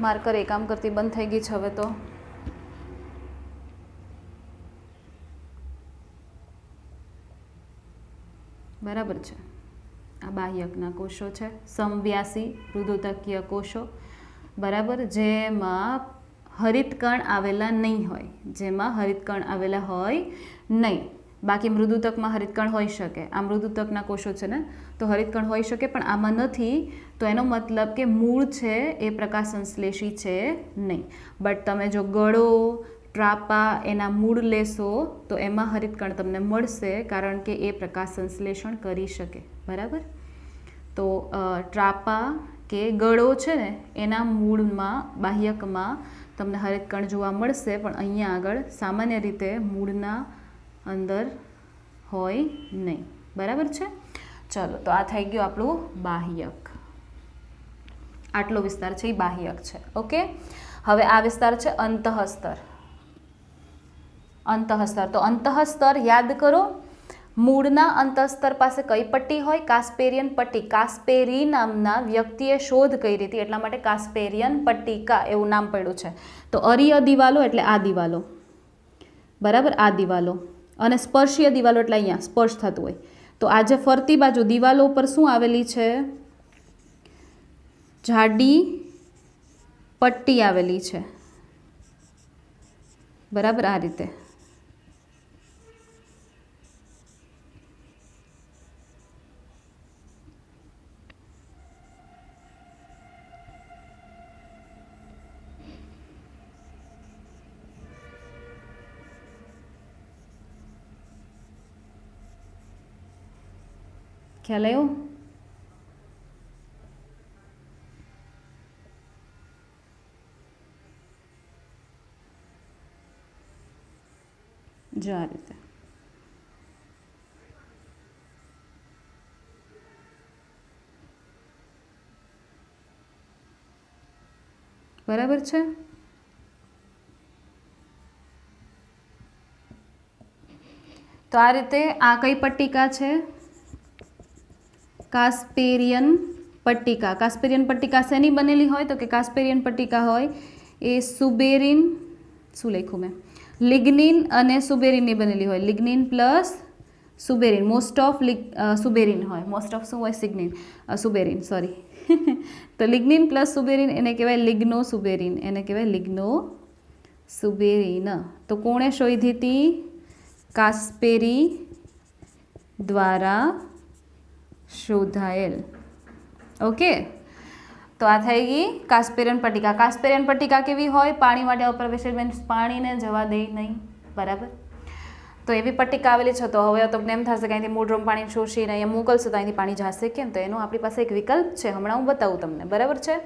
માર્કર એ કામ કરતી બંધ થઈ ગઈ છે હવે તો. બરાબર છે. આ બાહ્યકના કોષો છે, સમવ્યાસી મૃદુતકીય કોષો, બરાબર, જેમાં હરિતકણ આવેલા નહીં હોય, જેમાં હરિતકણ આવેલા હોય નહીં. બાકી મૃદુતકમાં હરિતકણ હોઈ શકે, આ મૃદુતકના કોષો છે ને, તો હરિતકણ હોઈ શકે, પણ આમાં નથી. તો એનો મતલબ કે મૂળ છે એ પ્રકાશ સંશ્લેષી છે નહીં. બટ તમે જો ગળો, ટ્રાપા એના મૂળ લેશો તો એમાં હરિતકણ તમને મળશે, કારણ કે એ પ્રકાશ સંશ્લેષણ કરી શકે. બરાબર. તો ટ્રાપા કે ગળો છે ને એના મૂળમાં, બાહ્યકમાં તમને હરિતકણ જોવા મળશે, પણ અહીંયા આગળ સામાન્ય રીતે મૂળના અંદર હોય નહીં. બરાબર છે. ચલો, તો આ થઈ ગયું આપણું બાહ્યક. આટલો વિસ્તાર છે એ બાહ્યક છે. ઓકે. હવે આ વિસ્તાર છે અંતઃસ્તર. અંતઃસ્તર, તો અંતઃસ્તર યાદ કરો, મૂળના અંતઃસ્તર પાસે કઈ પટ્ટી હોય? કાસ્પેરિયન પટ્ટી. કાસ્પેરી નામના વ્યક્તિએ શોધ કરી હતી, એટલા માટે કાસ્પેરિયન પટ્ટિકા એવું નામ પડ્યું છે. તો અરીય દિવાલો એટલે આ દિવાલો, બરાબર, આ દિવાલો, અને સ્પર્શીય દિવાલો એટલે અહીંયા સ્પર્શ થતું હોય. તો આ જે ફરતી બાજુ દિવાલો ઉપર શું આવેલી છે? જાડી પટ્ટી આવેલી છે. બરાબર, આ રીતે. ખ્યાલ આવ્યો? જો આ રીતે. બરાબર છે. તો આ રીતે આ કઈ પટ્ટિકા છે? કાસ્પેરિયન પટ્ટિકા. કાસ્પેરિયન પટ્ટિકા શેની બનેલી હોય? તો કે કાસ્પેરિયન પટ્ટિકા હોય એ સુબેરિન, શું લખ્યું મેં, લિગ્નિન અને સુબેરિનની બનેલી હોય. લિગ્નિન પ્લસ સુબેરિન. મોસ્ટ ઓફ સુબેરિન હોય. મોસ્ટ ઓફ શું હોય? સિગ્નિન, સુબેરિન, સોરી. તો લિગ્નિન પ્લસ સુબેરિન એને કહેવાય લિગ્નો સુબેરિન. એને કહેવાય લિગ્નો સુબેરિન. તો કોણે શોધી હતી? કાસ્પેરી દ્વારા શોધાયેલ. ઓકે. તો આ થઈ ગઈ કાસ્પેરિયન પટ્ટિકા. કાસ્પેરિયન પટ્ટિકા કેવી હોય? પાણી માટે અપ્રવેશી, મીન્સ પાણીને જવા દે નહીં. બરાબર. તો એવી પટ્ટિકા આવેલી છે. તો હવે તમને એમ થશે કે અહીંથી મૂળરૂમ પાણી શોષીને અહીંયા મોકલશે તો અહીંથી પાણી જશે કેમ? તો એનો આપણી પાસે એક વિકલ્પ છે, હમણાં હું બતાવું તમને. બરાબર છે.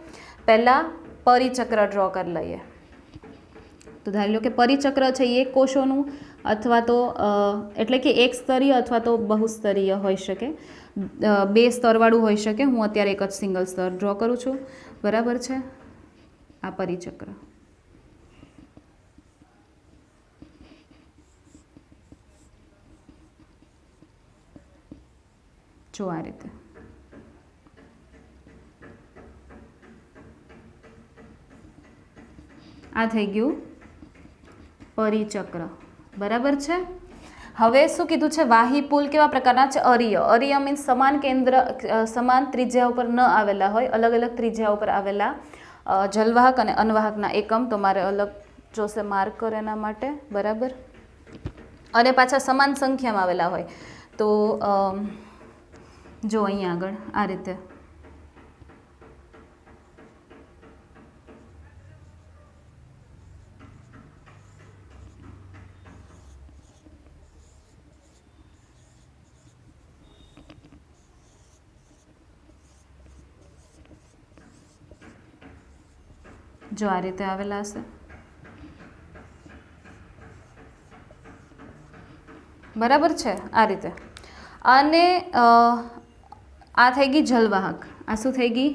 પહેલાં પરિચક્ર ડ્રો કરી લઈએ. તો ધારી લો કે પરિચક્ર છે એ એક કોષોનું, અથવા તો એટલે કે એક સ્તરીય અથવા તો બહુસ્તરીય હોઈ શકે, બે સ્તરવાળું હોઈ શકે. હું અત્યારે એક જ સિંગલ સ્તર ડ્રો કરું છું. બરાબર છે. આ પરિચક્ર. જો આ રીતે. આ થઈ ગયું પરિચક્ર. બરાબર છે. હવે શું કીધું છે? વાહી પુલ કેવા પ્રકારના છે? અરીય. અરીય મીન્સ સમાન કેન્દ્ર, સમાન ત્રિજ્યા ઉપર ન આવેલા હોય, અલગ અલગ ત્રિજ્યા ઉપર આવેલા જલવાહક અને અનવાહકના એકમ. તો મારે અલગ જોશે માર્કર એના માટે. બરાબર. અને પાછા સમાન સંખ્યામાં આવેલા હોય. તો જો અહીંયા આગળ આ રીતે. જો આ રીતે આવેલા હશે. બરાબર છે. આ રીતે. અને આ થઈ ગઈ જલવાહક. આ શું થઈ ગઈ?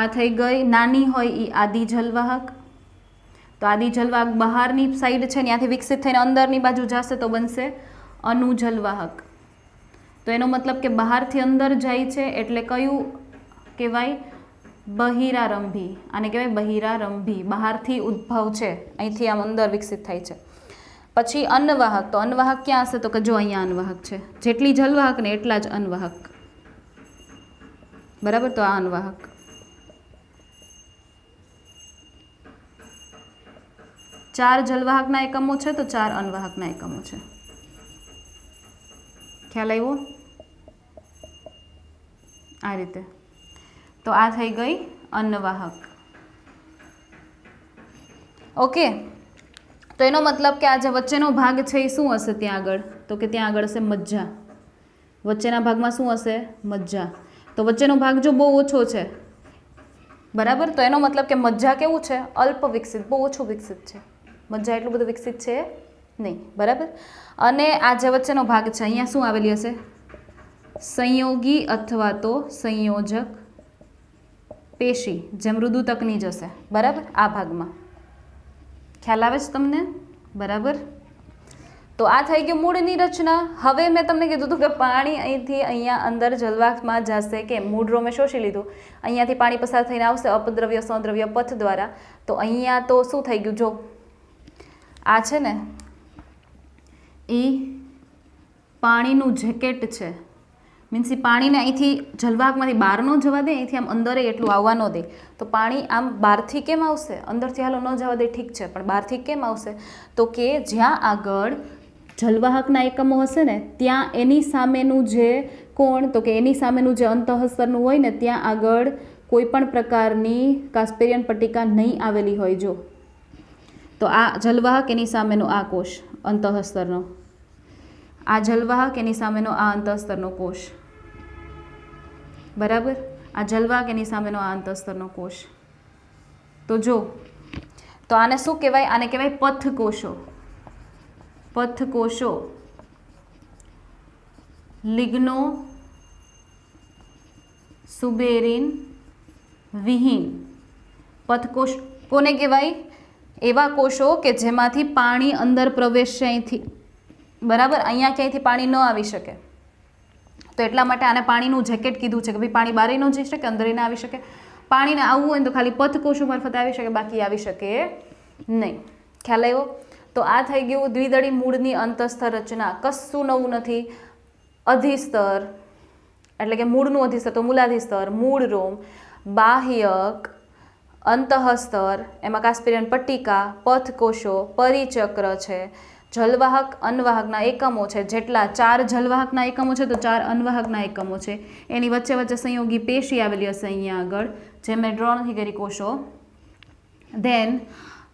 આ થઈ ગઈ નાની હોય એ આદિ જલવાહક. તો આદિ જલવાહક બહારની સાઈડ છે ત્યાંથી વિકસિત થઈને અંદરની બાજુ જશે તો બનશે અનુજલવાહક. તો એનો મતલબ કે બહારથી અંદર જાય છે એટલે કયું કહેવાય? બહિરારંભી. આને કહેવાય બહિરારંભી. બહારથી ઉદ્ભવ છે, અહીંથી આમ અંદર વિકસિત થાય છે. પછી અન્નવાહક, તો અન્નવાહક ક્યાં હશે? તો કે જો અહીંયા અન્નવાહક છે, જેટલી જલવાહક ને એટલા જ અન્નવાહક, બરાબર. તો આ અન્નવાહક. ચાર જલવાહકના એકમો છે તો ચાર અન્નવાહકના એકમો છે. ખ્યાલ આવ્યો? આ રીતે. તો આ થઈ ગઈ અન્નવાહક. ઓકે, તો એનો મતલબ કે આ જે વચ્ચેનો ભાગ છે એ શું હશે ત્યાં આગળ? તો કે ત્યાં આગળ હશે મજ્જા. વચ્ચેના ભાગમાં શું હશે? મજ્જા. તો વચ્ચેનો ભાગ જો બહુ ઓછો છે, બરાબર, તો એનો મતલબ કે મજ્જા કેવું છે? અલ્પ વિકસિત, બહુ ઓછું વિકસિત છે. મજ્જા એટલું બધું વિકસિત છે નહીં, બરાબર. અને આ જે વચ્ચેનો ભાગ છે અહીંયા શું આવેલી હશે? સંયોગી અથવા તો સંયોજક પેશી, જે મૃદુતકની જ હશે, બરાબર, આ ભાગમાં. ખ્યાલ આવે છે તમને? બરાબર. તો આ થઈ ગયું મૂળની રચના. હવે મેં તમને કીધું હતું કે પાણી અહીંથી અહીંયા અંદર જલવાહકમાં જશે કે મૂળ રો મેં શોષી લીધું, અહીંયાથી પાણી પસાર થઈને આવશે અપદ્રવ્ય સદ્રવ્ય પથ દ્વારા. તો અહીંયા તો શું થઈ ગયું? જો આ છે ને એ પાણીનું જેકેટ છે, મીન્સ એ પાણીને અહીંથી જલવાહકમાંથી બહાર ન જવા દે, અહીંથી આમ અંદરે એટલું આવવા ન દે. તો પાણી આમ બહારથી કેમ આવશે? અંદરથી હાલો ન જવા દે, ઠીક છે, પણ બહારથી કેમ આવશે? તો કે જ્યાં આગળ જલવાહકના એકમો હશે ને ત્યાં એની સામેનું જે કોણ, તો કે એની સામેનું જે અંતઃસ્તરનું હોય ને ત્યાં આગળ કોઈ પણ પ્રકારની કાસ્પેરિયન પટ્ટિકા નહીં આવેલી હોય. જો તો આ જલવાહક, એની સામેનો આ કોષ અંતઃસ્તરનો, આ જલવાહક, એની સામેનો આ અંતઃસ્તરનો કોષ, બરાબર. આ જલવાહક, એની સામેનો આ અંતઃસ્તરનો કોષ. તો જો, તો આને શું કહેવાય? આને કહેવાય પથકોષો. પથકોષો. લિગ્નો સુબેરિન વિહીન પથકોષ કોને કહેવાય? એવા કોષો કે જેમાંથી પાણી અંદર પ્રવેશશે અહીંથી, બરાબર, અહીંયા ક્યાંયથી પાણી ન આવી શકે. તો એટલા માટે આને પાણીનું જેકેટ કીધું છે કે ભાઈ પાણી બહાર ન જઈ શકે, અંદર ન આવી શકે. પાણીને આવવું હોય તો ખાલી પથકોષો મારફતે આવી શકે, બાકી આવી શકે નહીં. ખ્યાલ આવ્યો? તો આ થઈ ગયું દ્વિદળી મૂળની અંતઃસ્તર રચના. કશું નવું નથી. અધિસ્તર એટલે કે મૂળનું અધિસ્તર તો મૂલાધિસ્તર, મૂળ રોમ, બાહ્યક, અંતઃસ્તર, એમાં કાસ્પેરિયન પટ્ટિકા, પથકોષો, પરિચક્ર છે, જલવાહક અન્નવાહકના એકમો છે. જેટલા 4 જલવાહકના એકમો છે તો 4 અન્નવાહકના એકમો છે. એની વચ્ચે વચ્ચે સંયોગી પેશી આવેલી હશે અહીંયા આગળ, જે મેં ડ્રો નથી કરી કોષો. ધેન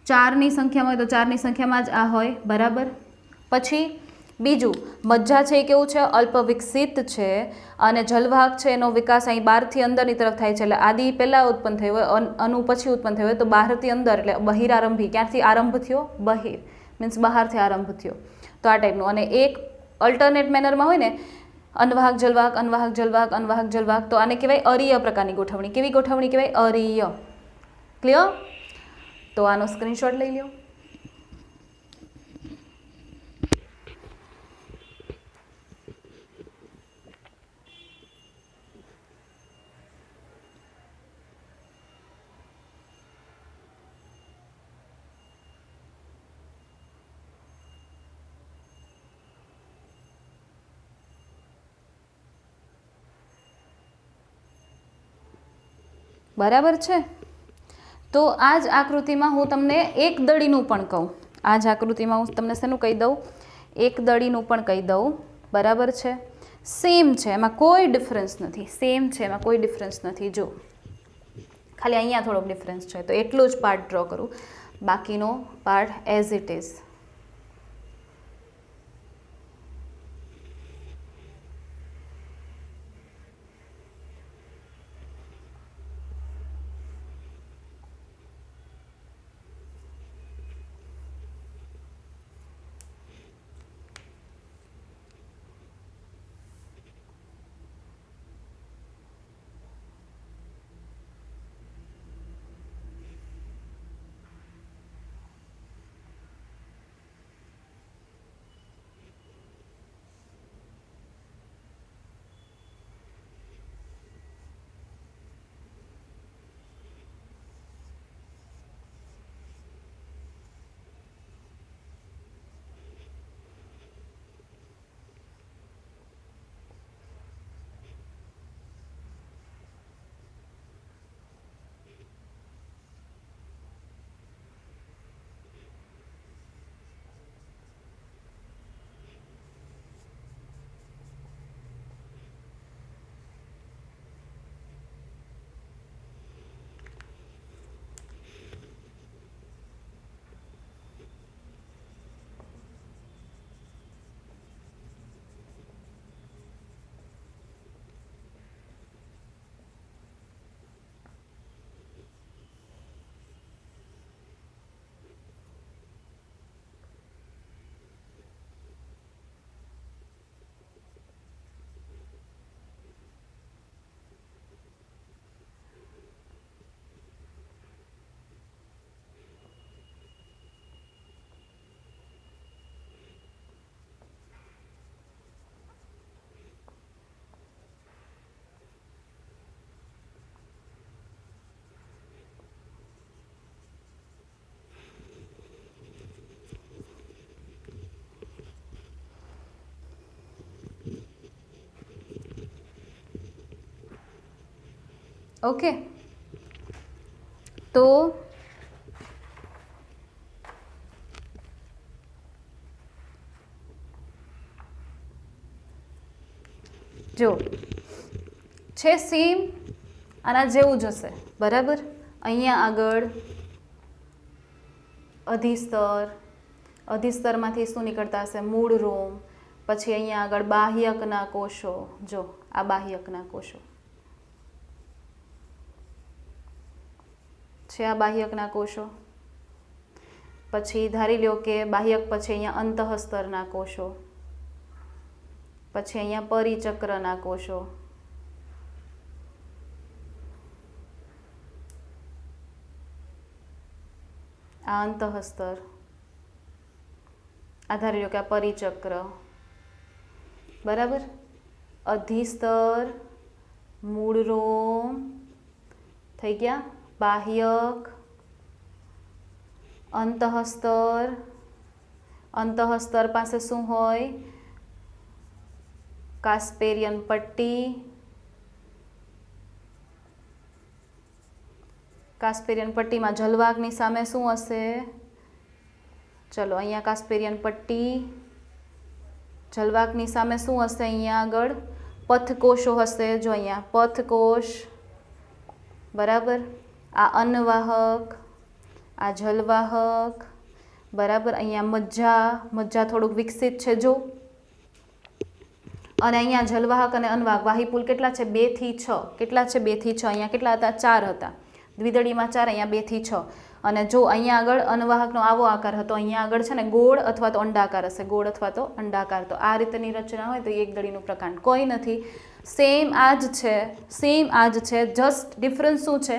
4ની સંખ્યામાં હોય તો 4ની સંખ્યામાં જ આ હોય, બરાબર. પછી બીજું, મજ્જા છે એ કેવું છે? અલ્પ વિકસિત છે. અને જલવાહક છે એનો વિકાસ અહીં બહારથી અંદરની તરફ થાય છે. એટલે આદિ પહેલાં ઉત્પન્ન થયું હોય, અનુ પછી ઉત્પન્ન થયું હોય, તો બહારથી અંદર એટલે બહિરારંભી. ક્યાંથી આરંભ થયો? બહિર મીન્સ બહારથી આરંભ થયો. તો આ ટાઈપનું. અને એક અલ્ટરનેટ મેનરમાં હોય ને, અન્નવાહક જલવાહક, અન્નવાહક જલવાહક, અન્નવાહક જલવાહક, તો આને કહેવાય અરીય પ્રકારની ગોઠવણી. કેવી ગોઠવણી કહેવાય? અરીય. ક્લિયર? તો આનો સ્ક્રીનશોટ લઈ લો. બરાબર છે? તો આ જ આકૃતિમાં હું તમને એક દળીનું પણ કહું. આ જ આકૃતિમાં હું તમને શેનું કહી દઉં? એક દળીનું પણ કહી દઉં, બરાબર છે? સેમ છે, એમાં કોઈ ડિફરન્સ નથી. સેમ છે, એમાં કોઈ ડિફરન્સ નથી. જો ખાલી અહીંયા થોડોક ડિફરન્સ છે, તો એટલો જ પાર્ટ ડ્રો કરું, બાકીનો part as it is. Okay, તો જો છે સેમ આના જેવું જ હશે, બરાબર. અહીંયા આગળ અધિસ્તર, અધિસ્તરમાંથી શું નીકળતા હશે? મૂળ રોમ. પછી અહીંયા આગળ બાહ્યકના કોષો, જો આ બાહ્યકના કોષો છે, આ બાહ્યકના કોષો. પછી ધારી લ્યો કે બાહ્યક પછી અહીંયા અંતઃસ્તરના કોષો, પછી અહીંયા પરિચક્રના કોષો, આ અંતઃસ્તર, આ ધારી લો કે આ પરિચક્ર, બરાબર. અધિસ્તર, મૂળ રોમ થઈ ગયા, બાહ્યક, અંતઃસ્તર. અંતઃસ્તર પાસે શું હોય? કાસ્પેરિયન પટ્ટી. કાસ્પેરિયન પટ્ટીમાં જલવાગની સામે શું હશે? ચલો અહીંયા કાસ્પેરિયન પટ્ટી, જલવાગની સામે શું હશે? અહીંયા આગળ પથકોષો હશે, જો અહીંયા પથકોષ, બરાબર. આ અન્નવાહક, આ જલવાહક, બરાબર. અહીંયા મજ્જા, મજ્જા થોડુંક વિકસિત છે જો. અને અહીંયા જલવાહક અને અન્નવાહક વાહિપુલ કેટલા છે? 2 થી 6. કેટલા છે? 2 થી 6. અહીંયા કેટલા હતા? 4 હતા. દ્વિદળીમાં 4, અહીંયા 2 થી 6. અને જો અહીંયા આગળ અન્નવાહકનો આવો આકાર હતો, અહીંયા આગળ છે ને ગોળ અથવા તો અંડાકાર હશે, ગોળ અથવા તો અંડાકાર. તો આ રીતની રચના હોય તો એક દળીનું પ્રકાંડ. કોઈ નથી, સેમ આ જ છે, સેમ આ જ છે. જસ્ટ ડિફરન્સ શું છે?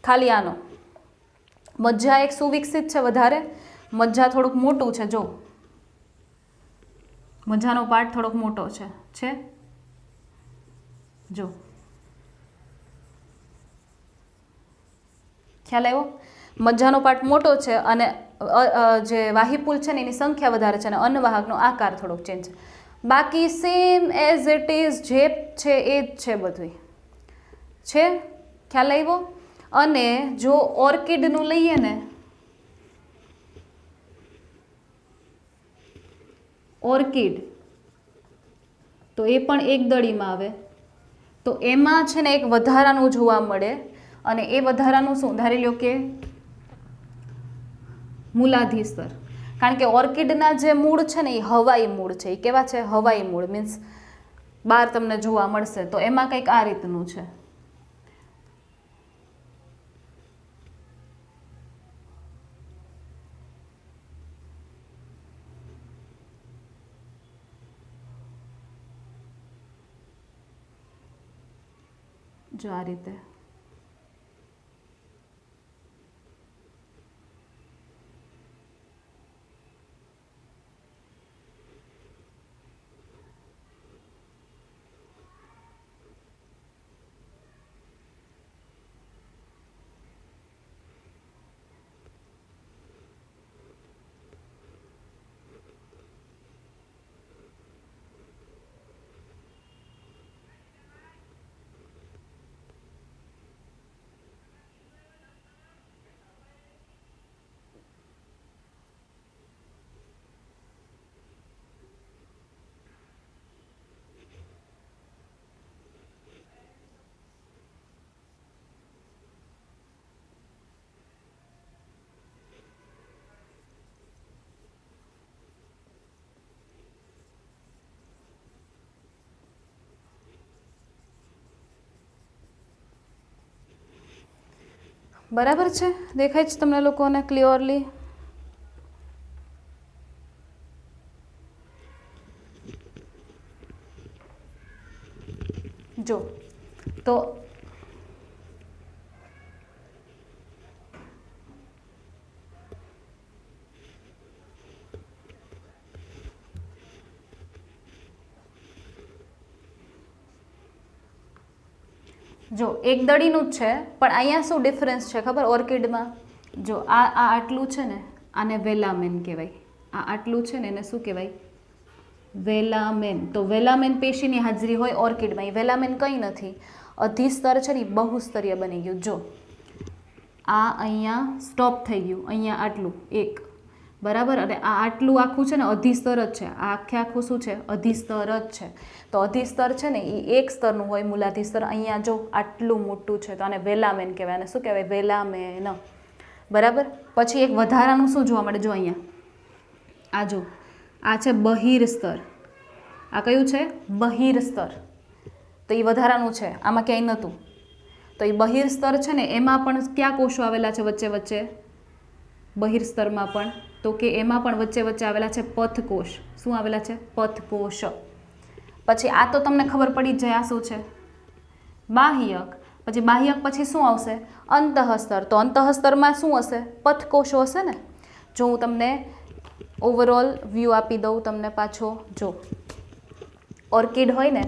ખાલી આનો મજ્જા એક સુવિકસિત છે વધારે, મજ્જા થોડુંક મોટું છે. જો મજ્જાનો પાર્ટ થોડોક મોટો છે જો ખ્યાલ આવ્યો? મજ્જાનો પાર્ટ મોટો છે અને જે વાહિપુલ છે ને એની સંખ્યા વધારે છે અને અન્નવાહકનો આકાર થોડોક ચેન્જ છે. બાકી સેમ એઝ ઇટ ઇઝ જે છે એ જ છે, બધું છે. ખ્યાલ આવ્યો? અને જો ઓર્કિડનું લઈએ ને, ઓર્કિડ તો એ પણ એક દળીમાં આવે. તો એમાં છે ને એક વધારાનું જોવા મળે. અને એ વધારાનું શું? ધારી લો કે મૂલાધિસ્તર. કારણ કે ઓર્કિડના જે મૂળ છે ને એ હવાઈ મૂળ છે. એ કેવા છે? હવાઈ મૂળ. મીન્સ બહાર તમને જોવા મળશે. તો એમાં કંઈક આ રીતનું છે. જો આ રીતે બરાબર છે? દેખાય છે તમને લોકોને ક્લિયરલી? જો તો જો એક દળીનું જ છે, પણ અહીંયા શું ડિફરન્સ છે ખબર? ઓર્કિડમાં જો આ આટલું છે ને, આને વેલામેન કહેવાય. આ આટલું છે ને એને શું કહેવાય? વેલામેન. તો વેલામેન પેશીની હાજરી હોય ઓર્કિડમાં. એ વેલામેન કંઈ નથી. અધિસ્તર છે ને એ બહુસ્તરીય બની ગયું. જો આ અહીંયા સ્ટોપ થઈ ગયું, અહીંયા આટલું એક, બરાબર, અને આ આટલું આખું છે ને અધિસ્તર જ છે. આ આખું શું છે? અધિસ્તર જ છે. તો અધિસ્તર છે ને એ એક સ્તરનું હોય, મૂલાધિસ્તર. અહીંયા જો આટલું મોટું છે તો આને વેલામેન કહેવાય. આને શું કહેવાય? વેલામેન, બરાબર. પછી એક વધારાનું શું જોવા મળે? જો અહીંયા આ જો, આ છે બહિર્સ્તર. આ કયું છે? બહિર્સ્તર. તો એ વધારાનું છે, આમાં ક્યાંય નહોતું. તો એ બહિર્સ્તર છે ને એમાં પણ કયા કોષો આવેલા છે વચ્ચે વચ્ચે? બહિર્સ્તરમાં પણ, તો કે એમાં પણ વચ્ચે વચ્ચે આવેલા છે પથકોષ. શું આવેલા છે? પથકોષ. પછી આ તો તમને ખબર પડી જ જાય, આ શું છે? બાહ્યક. પછી બાહ્યક પછી શું આવશે? અંતઃસ્તર. તો અંતઃસ્તરમાં શું હશે? પથકોષો હશે ને. જો હું તમને ઓવરઓલ વ્યૂ આપી દઉં તમને પાછો. જો ઓર્કિડ હોય ને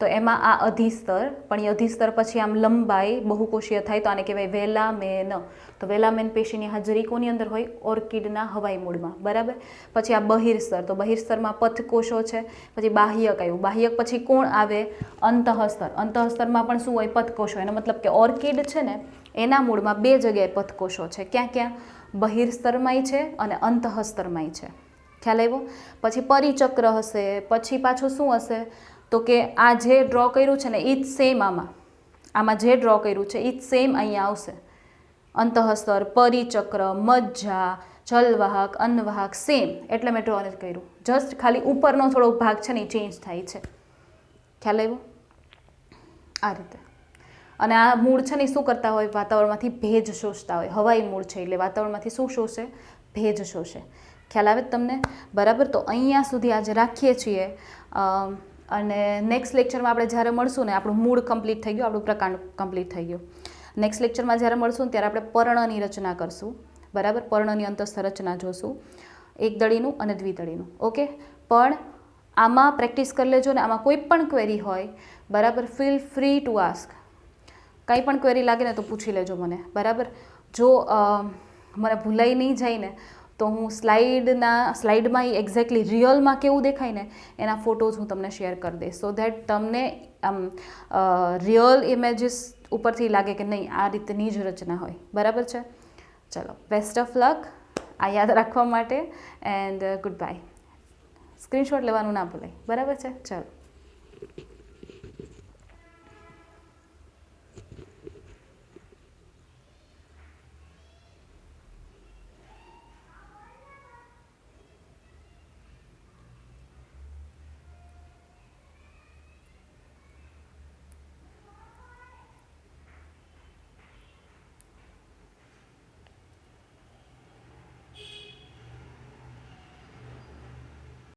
તો એમાં આ અધિસ્તર, પણ એ અધિસ્તર પછી આમ લંબાઈ બહુકોષીય થાય તો આને કહેવાય વેલામેન. તો વેલામેન પેશીની હાજરી કોની અંદર હોય? ઓર્કિડના હવાઈ મૂળમાં, બરાબર. પછી આ બહિર્સ્તર, તો બહિર્સ્તરમાં પથકોષો છે. પછી બાહ્યક આવ્યું. બાહ્યક પછી કોણ આવે? અંતઃસ્તર. અંતઃસ્તરમાં પણ શું હોય? પથકોષો. એનો મતલબ કે ઓર્કિડ છે ને એના મૂળમાં બે જગ્યાએ પથકોષો છે. ક્યાં ક્યાં? બહિર્સ્તરમાંય છે અને અંતઃસ્તરમાંય છે. ખ્યાલ આવ્યો? પછી પરિચક્ર હશે. પછી પાછું શું હશે? તો કે આ જે ડ્રો કર્યું છે ને એ જ સેમ આમાં જે ડ્રો કર્યું છે એ જ સેમ અહીંયા આવશે. અંતઃસ્તર, પરિચક્ર, મજ્જા, જલવાહક, અન્નવાહક સેમ. એટલે મેં ડ્રો નથી કર્યું. જસ્ટ ખાલી ઉપરનો થોડો ભાગ છે ને એ ચેન્જ થાય છે. ખ્યાલ આવ્યો? આ રીતે. અને આ મૂળ છે ને શું કરતા હોય? વાતાવરણમાંથી ભેજ શોષતા હોય. હવાઈ મૂળ છે એટલે વાતાવરણમાંથી શું શોષે? ભેજ શોષે. ખ્યાલ આવે તમને? બરાબર. તો અહીંયા સુધી આજે રાખીએ છીએ. અને નેક્સ્ટ લેક્ચરમાં આપણે જ્યારે મળશું ને આપણું મૂળ કમ્પ્લીટ થઈ ગયું, આપણું પ્રકાંડ કમ્પ્લીટ થઈ ગયું. નેક્સ્ટ લેક્ચરમાં જ્યારે મળશું ને ત્યારે આપણે પર્ણની રચના કરશું, બરાબર. પર્ણની અંતસ્થ રચના જોશું, એકદળીનું અને દ્વિદળીનું. ઓકે. પણ આમાં પ્રેક્ટિસ કરી લેજો ને. આમાં કોઈ પણ ક્વેરી હોય, બરાબર, ફીલ ફ્રી ટુ આસ્ક. કંઈ પણ ક્વેરી લાગે ને તો પૂછી લેજો મને, બરાબર. જો મને ભૂલાઈ નહીં જાય ને તો હું સ્લાઇડમાં એક્ઝેક્ટલી રિયલમાં કેવું દેખાય ને એના ફોટોઝ હું તમને શેર કરી દઈશ, સો ધેટ તમને આમ રિયલ ઇમેજીસ ઉપરથી લાગે કે નહીં આ રીતની જ રચના હોય, બરાબર છે. ચલો, બેસ્ટ ઓફ લક આ યાદ રાખવા માટે, એન્ડ ગુડ બાય. સ્ક્રીનશોટ લેવાનું ના ભૂલાય, બરાબર છે. ચલો.